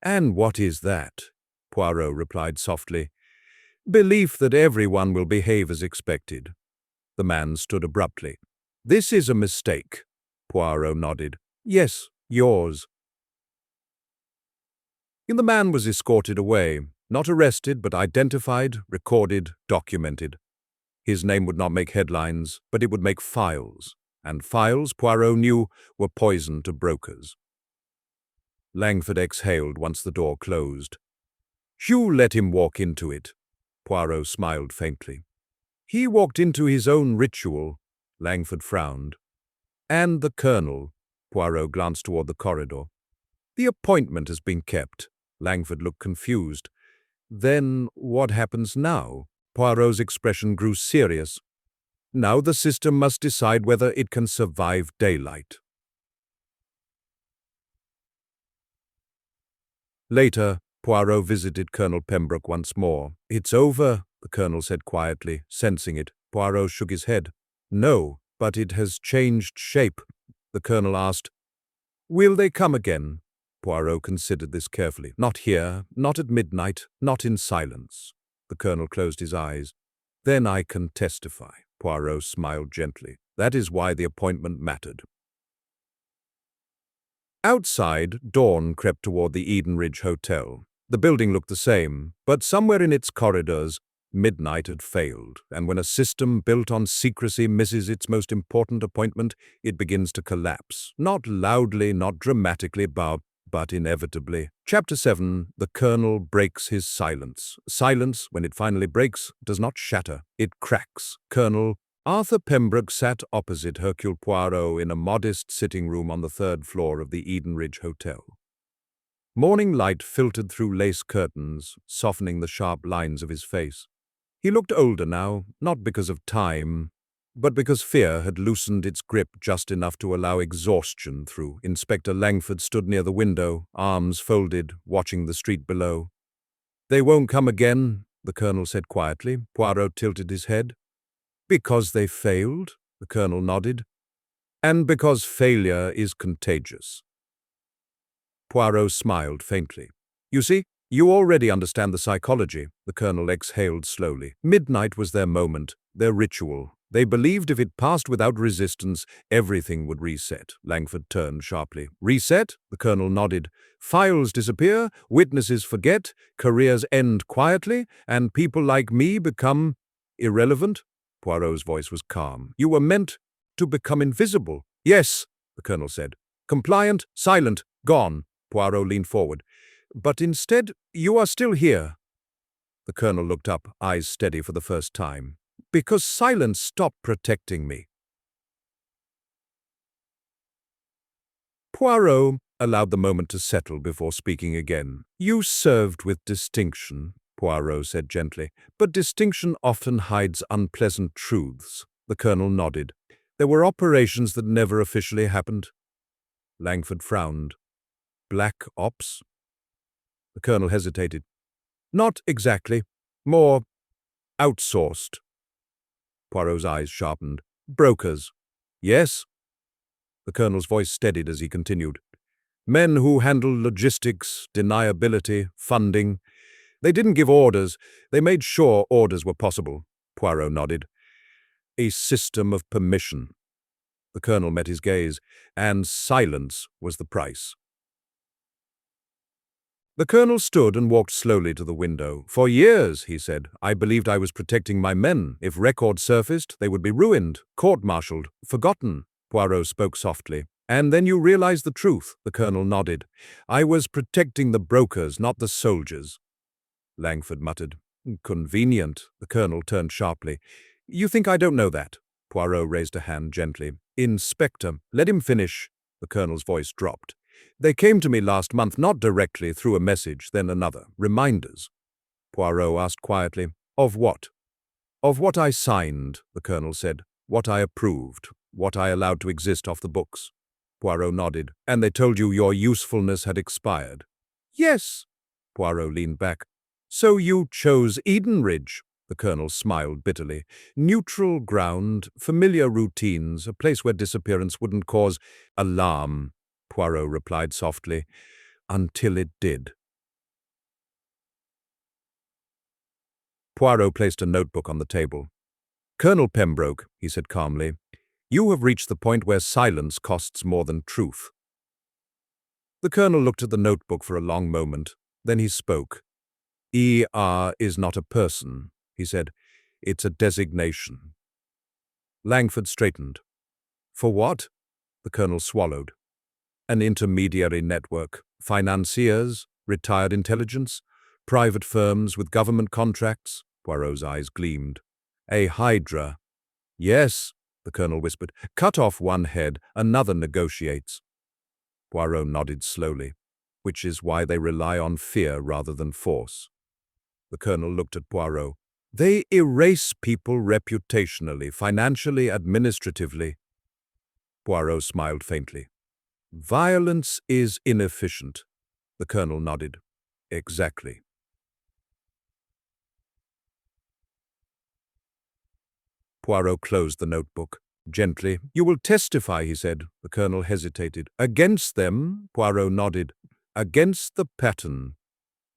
And what is that? Poirot replied softly. Belief that everyone will behave as expected. The man stood abruptly. This is a mistake. Poirot nodded. Yes, yours. The man was escorted away, not arrested but identified, recorded, documented. His name would not make headlines, but it would make files, and files, Poirot knew, were poison to brokers. Langford exhaled once the door closed. You let him walk into it. Poirot smiled faintly. He walked into his own ritual. Langford frowned. And the colonel. Poirot glanced toward the corridor. The appointment has been kept. Langford looked confused. Then what happens now? Poirot's expression grew serious. Now the system must decide whether it can survive daylight. Later, Poirot visited Colonel Pembroke once more. It's over, the colonel said quietly, sensing it. Poirot shook his head. No, but it has changed shape. The colonel asked, Will they come again? Poirot considered this carefully. Not here, not at midnight, not in silence. The colonel closed his eyes. Then I can testify. Poirot smiled gently. That is why the appointment mattered. Outside, dawn crept toward the Edenridge Hotel. The building looked the same, but somewhere in its corridors, Midnight had failed, and when a system built on secrecy misses its most important appointment, it begins to collapse. Not loudly, not dramatically, but inevitably. Chapter 7. The Colonel breaks his silence. Silence, when it finally breaks, does not shatter. It cracks. Colonel Arthur Pembroke sat opposite Hercule Poirot in a modest sitting room on the third floor of the Edenridge Hotel. Morning light filtered through lace curtains, softening the sharp lines of his face. He looked older now, not because of time, but because fear had loosened its grip just enough to allow exhaustion through. Inspector Langford stood near the window, arms folded, watching the street below. "They won't come again," the Colonel said quietly. Poirot tilted his head. "Because they failed?" The Colonel nodded. "And because failure is contagious." Poirot smiled faintly. "You see, you already understand the psychology," the Colonel exhaled slowly. Midnight was their moment, their ritual. They believed if it passed without resistance, everything would reset. Langford turned sharply. "Reset?" The Colonel nodded. "Files disappear, witnesses forget, careers end quietly, and people like me become irrelevant?" Poirot's voice was calm. "You were meant to become invisible." "Yes," the Colonel said. "Compliant, silent, gone." Poirot leaned forward. "But instead, you are still here." The Colonel looked up, eyes steady for the first time. "Because silence stopped protecting me." Poirot allowed the moment to settle before speaking again. "You served with distinction," Poirot said gently, "but distinction often hides unpleasant truths." The Colonel nodded. "There were operations that never officially happened." Langford frowned. "Black ops?" The Colonel hesitated. "Not exactly. More outsourced." Poirot's eyes sharpened. "Brokers?" "Yes." The Colonel's voice steadied as he continued. "Men who handled logistics, deniability, funding. They didn't give orders. They made sure orders were possible." Poirot nodded. "A system of permission." The Colonel met his gaze, and silence was the price. The Colonel stood and walked slowly to the window. "For years," he said, "I believed I was protecting my men. If records surfaced, they would be ruined, court-martialed, forgotten." Poirot spoke softly. "And then you realized the truth," the Colonel nodded. "I was protecting the brokers, not the soldiers." Langford muttered. "Convenient." The Colonel turned sharply. "You think I don't know that?" Poirot raised a hand gently. "Inspector, let him finish." The Colonel's voice dropped. "They came to me last month, not directly, through a message, then another. Reminders." Poirot asked quietly. "Of what?" "Of what I signed," the Colonel said. "What I approved. What I allowed to exist off the books." Poirot nodded. "And they told you your usefulness had expired?" "Yes." Poirot leaned back. "So you chose Edenridge?" The Colonel smiled bitterly. "Neutral ground, familiar routines, a place where disappearance wouldn't cause alarm." Poirot replied softly. "Until it did." Poirot placed a notebook on the table. "Colonel Pembroke," he said calmly, "you have reached the point where silence costs more than truth." The Colonel looked at the notebook for a long moment. Then he spoke. "ER is not a person," he said. "It's a designation." Langford straightened. "For what?" The Colonel swallowed. "An intermediary network. Financiers, retired intelligence, private firms with government contracts." Poirot's eyes gleamed. "A hydra." "Yes," the Colonel whispered. "Cut off one head, another negotiates." Poirot nodded slowly. "Which is why they rely on fear rather than force." The Colonel looked at Poirot. "They erase people reputationally, financially, administratively." Poirot smiled faintly. "Violence is inefficient." The Colonel nodded. "Exactly." Poirot closed the notebook. Gently. "You will testify," he said. The Colonel hesitated. "Against them?" Poirot nodded. "Against the pattern."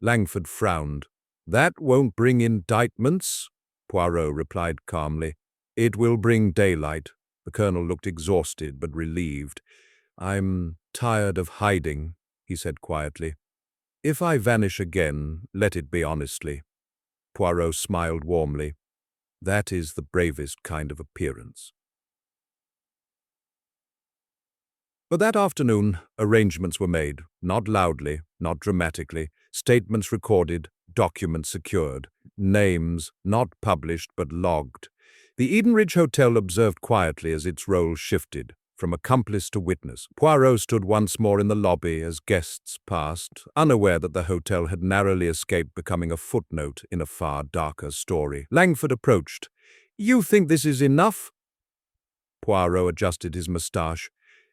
Langford frowned. "That won't bring indictments," Poirot replied calmly. "It will bring daylight." The Colonel looked exhausted but relieved. "I'm tired of hiding," he said quietly. "If I vanish again, let it be honestly." Poirot smiled warmly. That is the bravest kind of appearance. But that afternoon, arrangements were made, not loudly, not dramatically, statements recorded, documents secured, names not published but logged. The Edenridge Hotel observed quietly as its role shifted, from accomplice to witness. Poirot stood once more in the lobby as guests passed, unaware that the hotel had narrowly escaped becoming a footnote in a far darker story. Langford approached. "You think this is enough?" Poirot adjusted his moustache.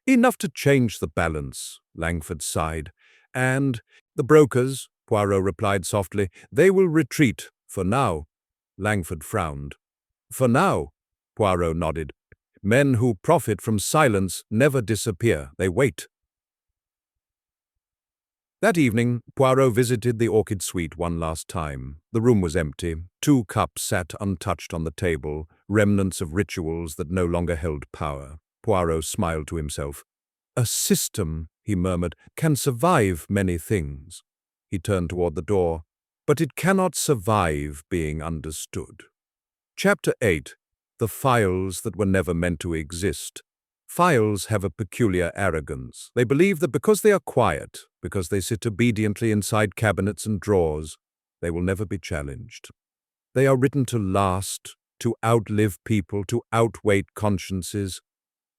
"Enough to change the balance," Langford sighed. "And the brokers," Poirot replied softly, "they will retreat, for now." Langford frowned. "For now," Poirot nodded. "Men who profit from silence never disappear, they wait." That evening, Poirot visited the Orchid Suite one last time. The room was empty. 2 cups sat untouched on the table, remnants of rituals that no longer held power. Poirot smiled to himself. "A system," he murmured, "can survive many things." He turned toward the door. "But it cannot survive being understood." Chapter 8. The Files That Were Never Meant to Exist. Files have a peculiar arrogance. They believe that because they are quiet, because they sit obediently inside cabinets and drawers, they will never be challenged. They are written to last, to outlive people, to outweight consciences.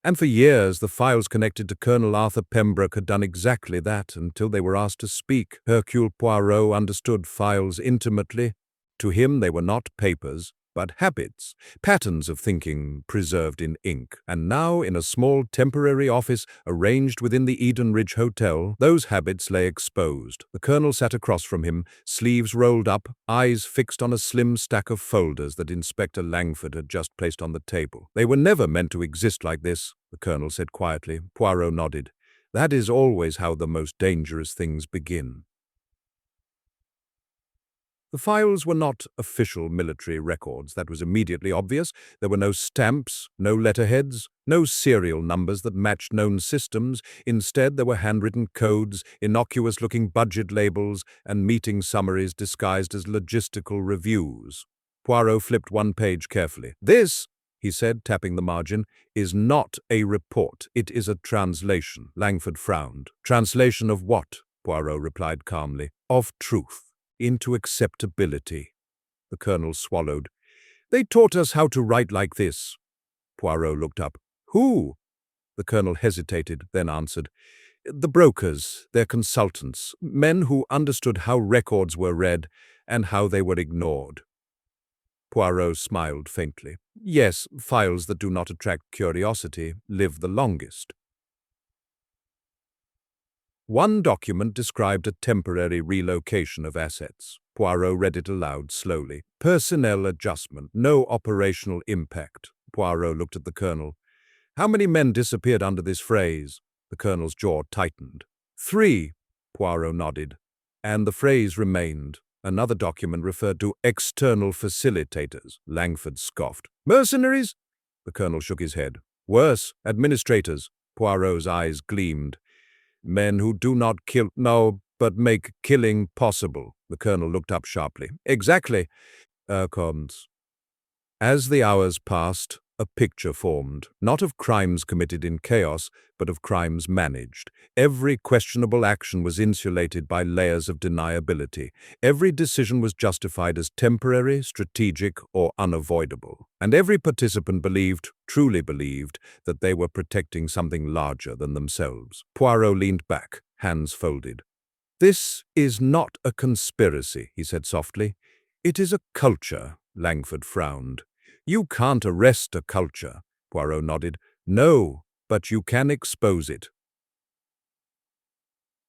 And for years, the files connected to Colonel Arthur Pembroke had done exactly that until they were asked to speak. Hercule Poirot understood files intimately. To him, they were not papers, but habits, patterns of thinking preserved in ink. And now, in a small temporary office arranged within the Edenridge Hotel, those habits lay exposed. The colonel sat across from him, sleeves rolled up, eyes fixed on a slim stack of folders that Inspector Langford had just placed on the table. "They were never meant to exist like this," the colonel said quietly. Poirot nodded. "That is always how the most dangerous things begin." The files were not official military records. That was immediately obvious. There were no stamps, no letterheads, no serial numbers that matched known systems. Instead, there were handwritten codes, innocuous-looking budget labels, and meeting summaries disguised as logistical reviews. Poirot flipped one page carefully. "This," he said, tapping the margin, "is not a report. It is a translation." Langford frowned. "Translation of what?" Poirot replied calmly. "Of truth. Into acceptability." The colonel swallowed. "They taught us how to write like this." Poirot looked up. "Who?" The colonel hesitated, then answered. "The brokers, their consultants, men who understood how records were read and how they were ignored." Poirot smiled faintly. "Yes, files that do not attract curiosity live the longest." One document described a temporary relocation of assets. Poirot read it aloud slowly. "Personnel adjustment, no operational impact." Poirot looked at the colonel. "How many men disappeared under this phrase?" The colonel's jaw tightened. "3." Poirot nodded. "And the phrase remained." Another document referred to external facilitators. Langford scoffed. "Mercenaries?" The colonel shook his head. "Worse, administrators." Poirot's eyes gleamed. "Men who do not kill, no, but make killing possible." The colonel looked up sharply. "Exactly." Cons. As the hours passed, a picture formed, not of crimes committed in chaos, but of crimes managed. Every questionable action was insulated by layers of deniability. Every decision was justified as temporary, strategic, or unavoidable. And every participant believed, truly believed, that they were protecting something larger than themselves. Poirot leaned back, hands folded. "This is not a conspiracy," he said softly. "It is a culture." Langford frowned. "You can't arrest a culture." Poirot nodded. "No, but you can expose it."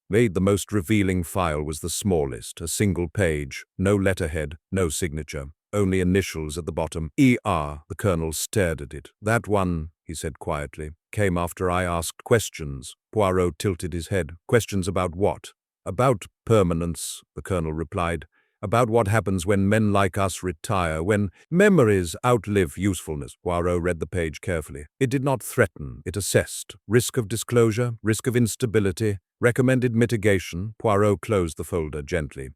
The most revealing file was the smallest, a single page, no letterhead, no signature, only initials at the bottom. "ER." The colonel stared at it. "That one," he said quietly, "came after I asked questions." Poirot tilted his head. "Questions about what?" "About permanence," the colonel replied. "About what happens when men like us retire, when memories outlive usefulness." Poirot read the page carefully. It did not threaten, it assessed. Risk of disclosure, risk of instability, recommended mitigation. Poirot closed the folder gently.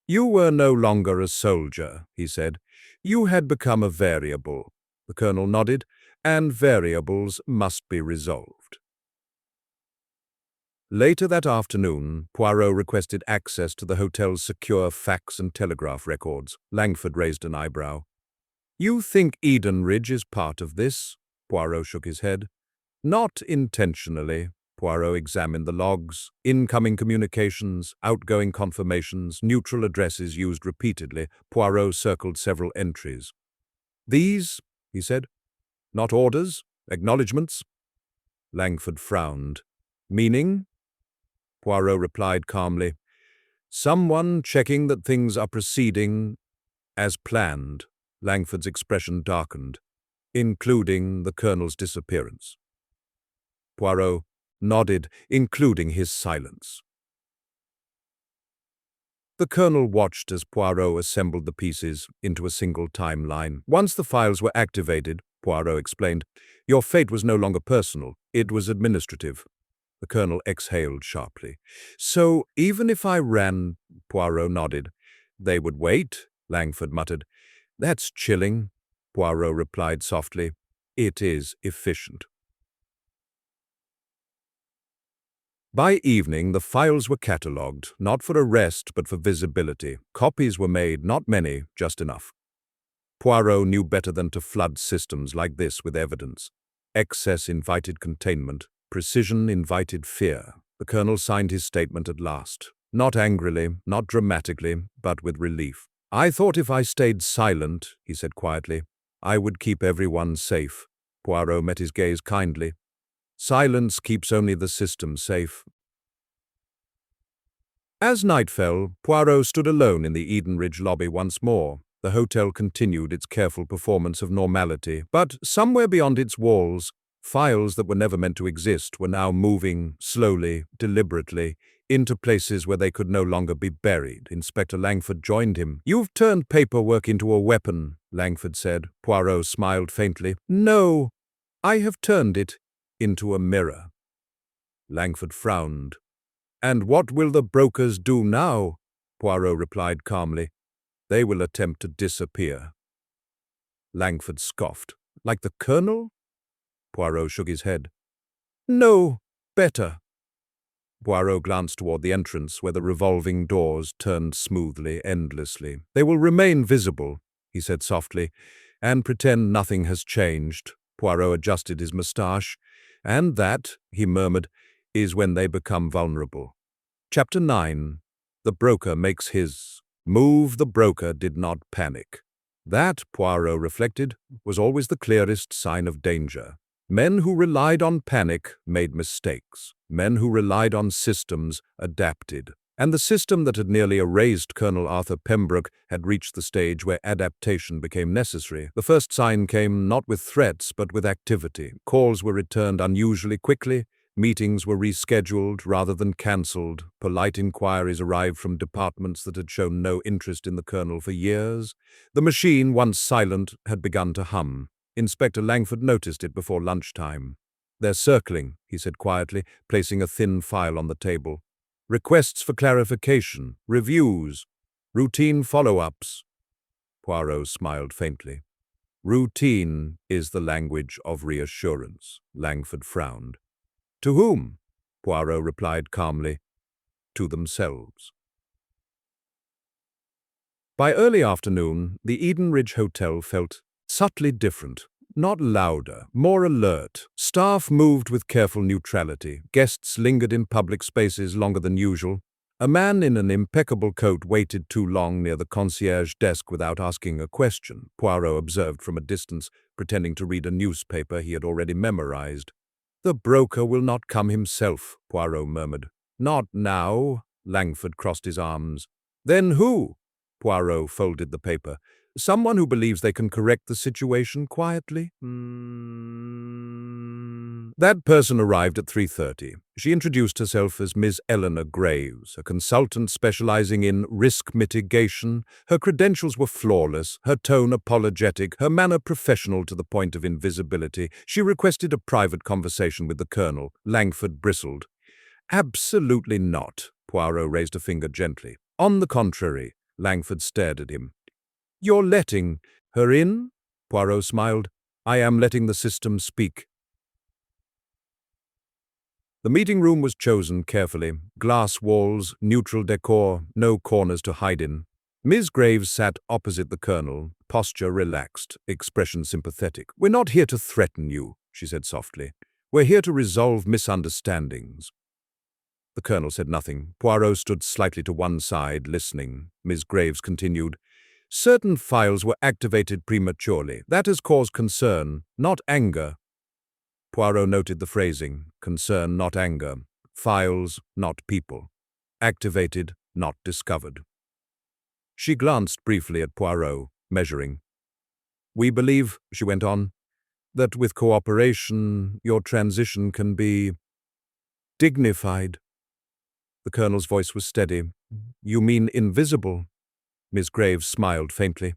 You were no longer a soldier, he said. You had become a variable. The colonel nodded, and variables must be resolved. Later that afternoon, Poirot requested access to the hotel's secure fax and telegraph records. Langford raised an eyebrow. You think Edenridge is part of this? Poirot shook his head. Not intentionally. Poirot examined the logs, incoming communications, outgoing confirmations, neutral addresses used repeatedly. Poirot circled several entries. These, he said, not orders, acknowledgements? Langford frowned. Meaning? Poirot replied calmly. Someone checking that things are proceeding as planned. Langford's expression darkened, including the colonel's disappearance. Poirot nodded, including his silence. The colonel watched as Poirot assembled the pieces into a single timeline. Once the files were activated, Poirot explained, your fate was no longer personal, it was administrative. The colonel exhaled sharply. So, even if I ran, Poirot nodded. They would wait, Langford muttered. That's chilling, Poirot replied softly. It is efficient. By evening, the files were catalogued, not for arrest but for visibility. Copies were made, not many, just enough. Poirot knew better than to flood systems like this with evidence. Excess invited containment, precision invited fear. The colonel signed his statement at last. Not angrily, not dramatically, but with relief. I thought if I stayed silent, he said quietly, I would keep everyone safe. Poirot met his gaze kindly. Silence keeps only the system safe. As night fell, Poirot stood alone in the Edenridge lobby once more. The hotel continued its careful performance of normality, but somewhere beyond its walls, files that were never meant to exist were now moving, slowly, deliberately, into places where they could no longer be buried. Inspector Langford joined him. You've turned paperwork into a weapon, Langford said. Poirot smiled faintly. No, I have turned it into a mirror. Langford frowned. And what will the brokers do now? Poirot replied calmly. They will attempt to disappear. Langford scoffed. Like the colonel? Poirot shook his head. No, better. Poirot glanced toward the entrance where the revolving doors turned smoothly, endlessly. They will remain visible, he said softly, and pretend nothing has changed. Poirot adjusted his moustache. And that, he murmured, is when they become vulnerable. Chapter 9. The broker makes his move. The broker did not panic. That, Poirot reflected, was always the clearest sign of danger. Men who relied on panic made mistakes. Men who relied on systems adapted. And the system that had nearly erased Colonel Arthur Pembroke had reached the stage where adaptation became necessary. The first sign came not with threats but with activity. Calls were returned unusually quickly. Meetings were rescheduled rather than cancelled. Polite inquiries arrived from departments that had shown no interest in the colonel for years. The machine, once silent, had begun to hum. Inspector Langford noticed it before lunchtime. They're circling, he said quietly, placing a thin file on the table. Requests for clarification, reviews, routine follow-ups. Poirot smiled faintly. Routine is the language of reassurance, Langford frowned. To whom? Poirot replied calmly. To themselves. By early afternoon, the Edenridge Hotel felt subtly different. Not louder, more alert. Staff moved with careful neutrality. Guests lingered in public spaces longer than usual. A man in an impeccable coat waited too long near the concierge desk without asking a question, Poirot observed from a distance, pretending to read a newspaper he had already memorized. The broker will not come himself, Poirot murmured. Not now, Langford crossed his arms. Then who? Poirot folded the paper. Someone who believes they can correct the situation quietly? That person arrived at 3:30. She introduced herself as Miss Eleanor Graves, a consultant specializing in risk mitigation. Her credentials were flawless, her tone apologetic, her manner professional to the point of invisibility. She requested a private conversation with the colonel. Langford bristled. Absolutely not. Poirot raised a finger gently. On the contrary, Langford stared at him. "You're letting her in?" Poirot smiled. "I am letting the system speak." The meeting room was chosen carefully. Glass walls, neutral decor, no corners to hide in. Miss Graves sat opposite the colonel, posture relaxed, expression sympathetic. "We're not here to threaten you," she said softly. "We're here to resolve misunderstandings." The colonel said nothing. Poirot stood slightly to one side, listening. Miss Graves continued. "Certain files were activated prematurely. That has caused concern, not anger." Poirot noted the phrasing. Concern, not anger. Files, not people. Activated, not discovered. She glanced briefly at Poirot, measuring. "We believe," she went on, "that with cooperation, your transition can be dignified." The colonel's voice was steady. "You mean invisible?" Miss Graves smiled faintly.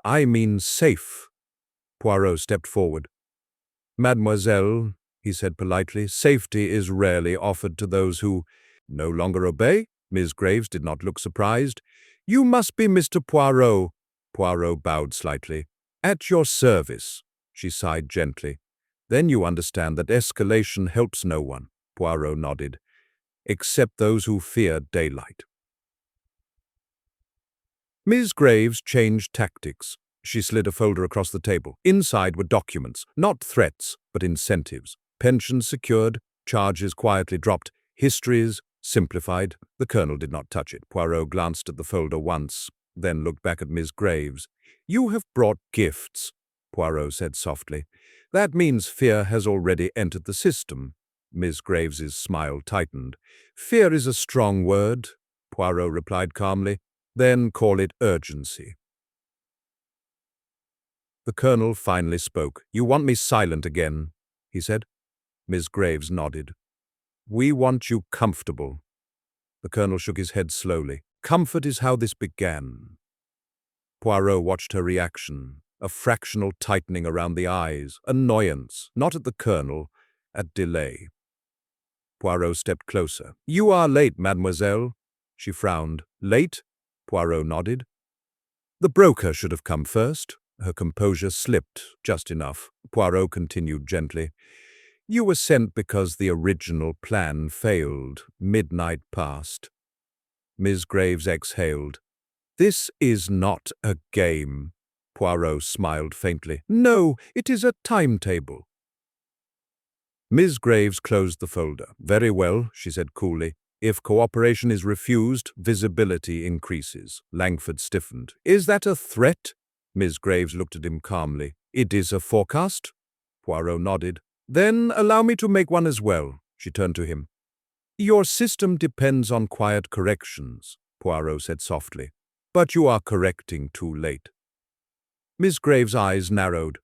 "I mean safe." Poirot stepped forward. "Mademoiselle," he said politely, "safety is rarely offered to those who no longer obey." Miss Graves did not look surprised. "You must be Mr. Poirot." Poirot bowed slightly. "At your service," she sighed gently. "Then you understand that escalation helps no one." Poirot nodded. "Except those who fear daylight." Miss Graves changed tactics. She slid a folder across the table. Inside were documents, not threats, but incentives. Pensions secured, charges quietly dropped, histories simplified. The colonel did not touch it. Poirot glanced at the folder once, then looked back at Miss Graves. "You have brought gifts," Poirot said softly. "That means fear has already entered the system." Miss Graves's smile tightened. "Fear is a strong word," Poirot replied calmly. "Then call it urgency." The colonel finally spoke. "You want me silent again," he said. Miss Graves nodded. "We want you comfortable." The colonel shook his head slowly. "Comfort is how this began." Poirot watched her reaction, a fractional tightening around the eyes, annoyance, not at the colonel, at delay. Poirot stepped closer. "You are late, mademoiselle." She frowned. "Late?" Poirot nodded. "The broker should have come first." Her composure slipped just enough. Poirot continued gently. "You were sent because the original plan failed. Midnight passed." Miss Graves exhaled. "This is not a game." Poirot smiled faintly. "No, it is a timetable." Miss Graves closed the folder. "Very well," she said coolly. "If cooperation is refused, visibility increases." Langford stiffened. "Is that a threat?" Miss Graves looked at him calmly. "It is a forecast?" Poirot nodded. "Then allow me to make one as well." She turned to him. "Your system depends on quiet corrections," Poirot said softly. "But you are correcting too late." Miss Graves' eyes narrowed.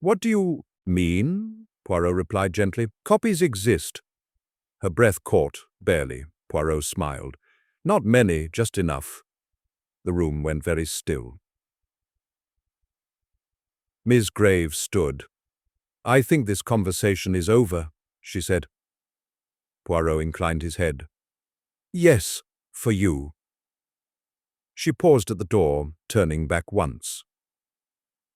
"What do you mean?" Poirot replied gently. "Copies exist." Her breath caught, barely. Poirot smiled. "Not many, just enough." The room went very still. Miss Graves stood. "I think this conversation is over," she said. Poirot inclined his head. "Yes, for you." She paused at the door, turning back once.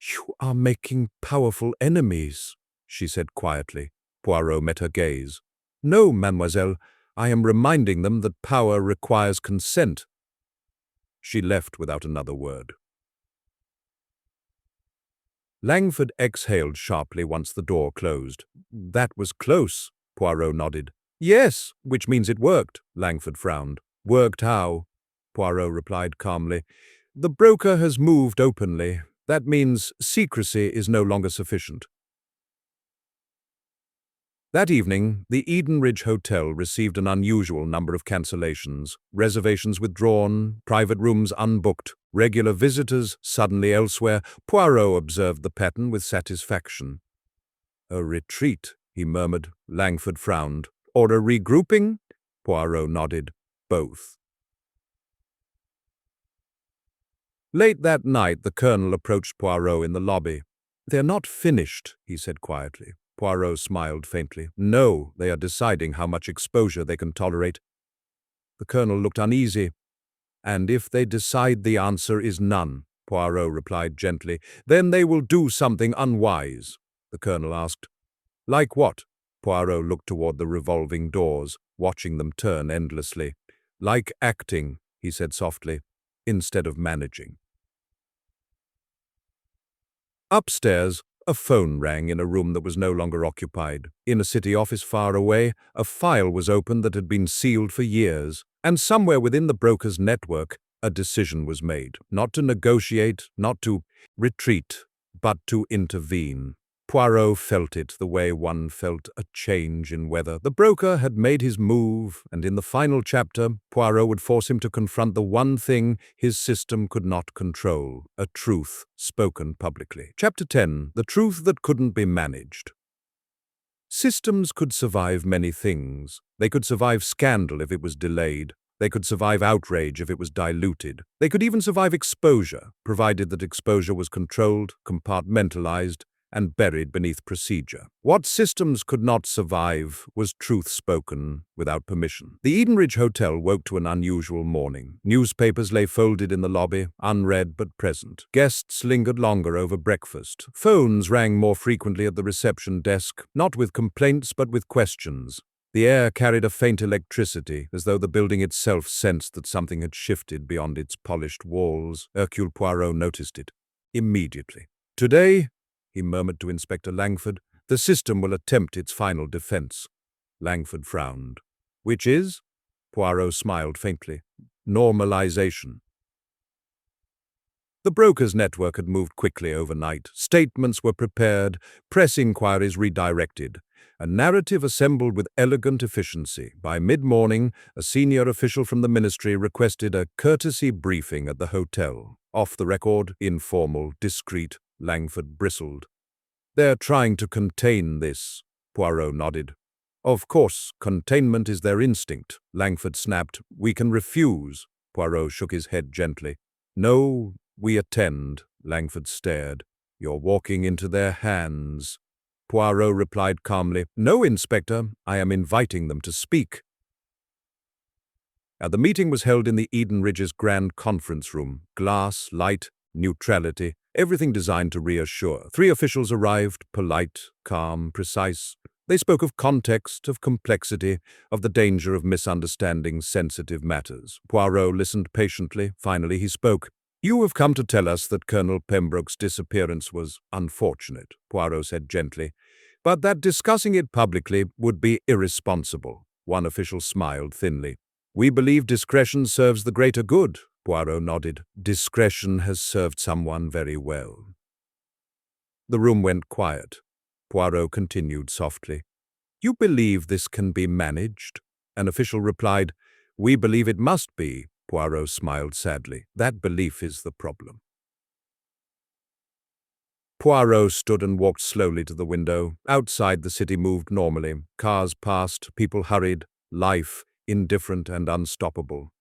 "You are making powerful enemies," she said quietly. Poirot met her gaze. "No, mademoiselle, I am reminding them that power requires consent." She left without another word. Langford exhaled sharply once the door closed. "That was close," Poirot nodded. "Yes, which means it worked," Langford frowned. "Worked how?" Poirot replied calmly. "The broker has moved openly. That means secrecy is no longer sufficient." That evening, the Edenridge Hotel received an unusual number of cancellations, reservations withdrawn, private rooms unbooked, regular visitors suddenly elsewhere. Poirot observed the pattern with satisfaction. "A retreat," he murmured. Langford frowned. "Or a regrouping?" Poirot nodded. "Both." Late that night, the colonel approached Poirot in the lobby. "They're not finished," he said quietly. Poirot smiled faintly. "No, they are deciding how much exposure they can tolerate." The colonel looked uneasy. And if they decide the answer is none, Poirot replied gently, then they will do something unwise. The colonel asked. Like what? Poirot looked toward the revolving doors, watching them turn endlessly. Like acting, he said softly, instead of managing. Upstairs, a phone rang in a room that was no longer occupied. In a city office far away, a file was opened that had been sealed for years, and somewhere within the broker's network, a decision was made, not to negotiate, not to retreat, but to intervene. Poirot felt it the way one felt a change in weather. The broker had made his move, and in the final chapter, Poirot would force him to confront the one thing his system could not control, a truth spoken publicly. Chapter 10, The Truth That Couldn't Be Managed. Systems could survive many things. They could survive scandal if it was delayed. They could survive outrage if it was diluted. They could even survive exposure, provided that exposure was controlled, compartmentalized, and buried beneath procedure. What systems could not survive was truth spoken without permission. The Edenridge Hotel woke to an unusual morning. Newspapers lay folded in the lobby, unread but present. Guests lingered longer over breakfast. Phones rang more frequently at the reception desk, not with complaints but with questions. The air carried a faint electricity, as though the building itself sensed that something had shifted beyond its polished walls. Hercule Poirot noticed it immediately. Today, he murmured to Inspector Langford, the system will attempt its final defense. Langford frowned. Which is? Poirot smiled faintly. Normalization. The broker's network had moved quickly overnight. Statements were prepared, press inquiries redirected. A narrative assembled with elegant efficiency. By mid-morning, a senior official from the ministry requested a courtesy briefing at the hotel. Off the record, informal, discreet, Langford bristled. They're trying to contain this, Poirot nodded. Of course, containment is their instinct, Langford snapped. We can refuse. Poirot shook his head gently. No, we attend, Langford stared. You're walking into their hands. Poirot replied calmly. No, Inspector, I am inviting them to speak. The meeting was held in the Edenridge's grand conference room. Glass, light, neutrality, everything designed to reassure. 3 officials arrived, polite, calm, precise. They spoke of context, of complexity, of the danger of misunderstanding sensitive matters. Poirot listened patiently. Finally, he spoke. You have come to tell us that Colonel Pembroke's disappearance was unfortunate, Poirot said gently, but that discussing it publicly would be irresponsible. One official smiled thinly. We believe discretion serves the greater good, Poirot nodded. Discretion has served someone very well. The room went quiet. Poirot continued softly. You believe this can be managed? An official replied, We believe it must be. Poirot smiled sadly. That belief is the problem. Poirot stood and walked slowly to the window. Outside, the city moved normally. Cars passed, people hurried, life indifferent and unstoppable.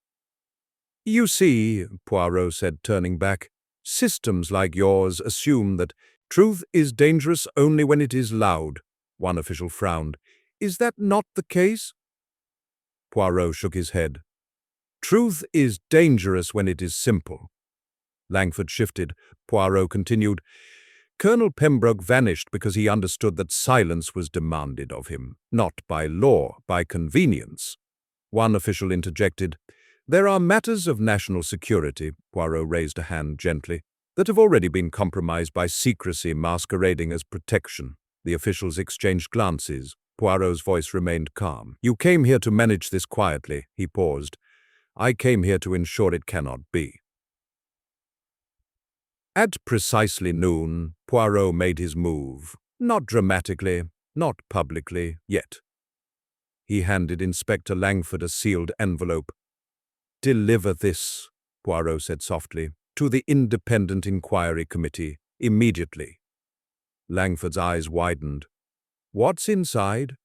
You see, Poirot said, turning back, systems like yours assume that truth is dangerous only when it is loud. One official frowned. Is that not the case? Poirot shook his head. Truth is dangerous when it is simple. Langford shifted. Poirot continued. Colonel Pembroke vanished because he understood that silence was demanded of him, not by law, by convenience. One official interjected. There are matters of national security, Poirot raised a hand gently, that have already been compromised by secrecy masquerading as protection. The officials exchanged glances. Poirot's voice remained calm. You came here to manage this quietly, he paused. I came here to ensure it cannot be. At precisely noon, Poirot made his move. Not dramatically, not publicly, yet. He handed Inspector Langford a sealed envelope. Deliver this, Poirot said softly, to the Independent Inquiry Committee, immediately. Langford's eyes widened. What's inside?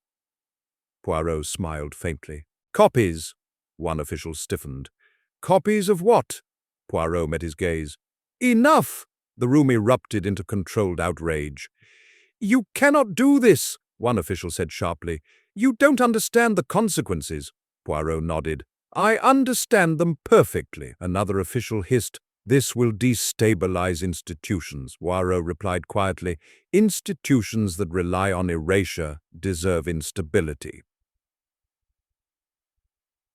Poirot smiled faintly. Copies, one official stiffened. Copies of what? Poirot met his gaze. Enough! The room erupted into controlled outrage. You cannot do this, one official said sharply. You don't understand the consequences. Poirot nodded. I understand them perfectly, another official hissed. This will destabilize institutions, Poirot replied quietly. Institutions that rely on erasure deserve instability.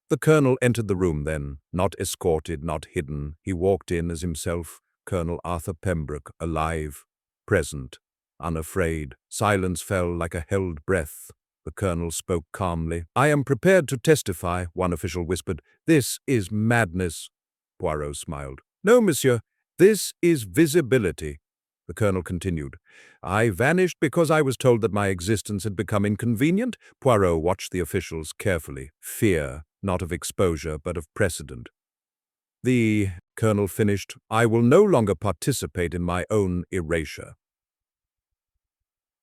The colonel entered the room then, not escorted, not hidden. He walked in as himself, Colonel Arthur Pembroke, alive, present, unafraid. Silence fell like a held breath. The colonel spoke calmly. I am prepared to testify, one official whispered. This is madness. Poirot smiled. No, monsieur, this is visibility. The colonel continued. I vanished because I was told that my existence had become inconvenient. Poirot watched the officials carefully. Fear, not of exposure, but of precedent. The colonel finished. I will no longer participate in my own erasure.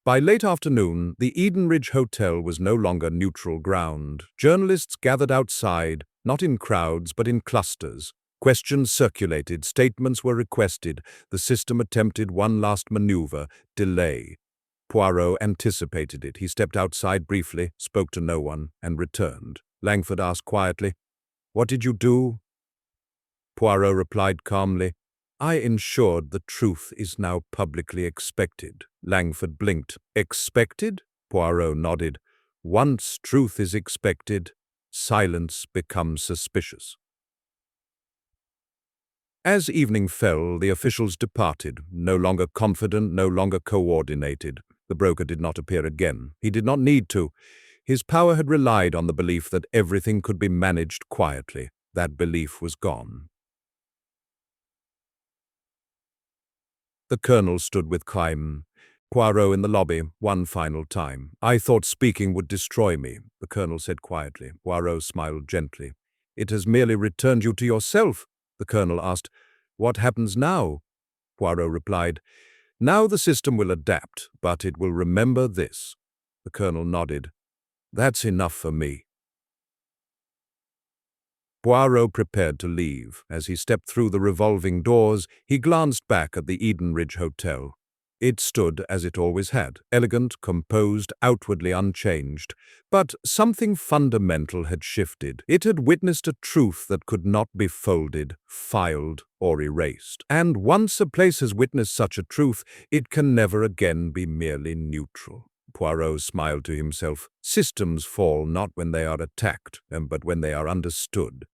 By late afternoon, the Edenridge Hotel was no longer neutral ground. Journalists gathered outside, not in crowds, but in clusters. Questions circulated, statements were requested. The system attempted one last maneuver, delay. Poirot anticipated it. He stepped outside briefly, spoke to no one, and returned. Langford asked quietly, What did you do? Poirot replied calmly, I ensured the truth is now publicly expected. Langford blinked. Expected? Poirot nodded. Once truth is expected, silence becomes suspicious. As evening fell, the officials departed, no longer confident, no longer coordinated. The broker did not appear again. He did not need to. His power had relied on the belief that everything could be managed quietly. That belief was gone. The colonel stood with Poirot in the lobby one final time. I thought speaking would destroy me, the colonel said quietly. Poirot smiled gently. It has merely returned you to yourself, the colonel asked. What happens now? Poirot replied. Now the system will adapt, but it will remember this. The colonel nodded. That's enough for me. Poirot prepared to leave. As he stepped through the revolving doors, he glanced back at the Edenridge Hotel. It stood as it always had, elegant, composed, outwardly unchanged. But something fundamental had shifted. It had witnessed a truth that could not be folded, filed, or erased. And once a place has witnessed such a truth, it can never again be merely neutral. Poirot smiled to himself. Systems fall not when they are attacked, but when they are understood.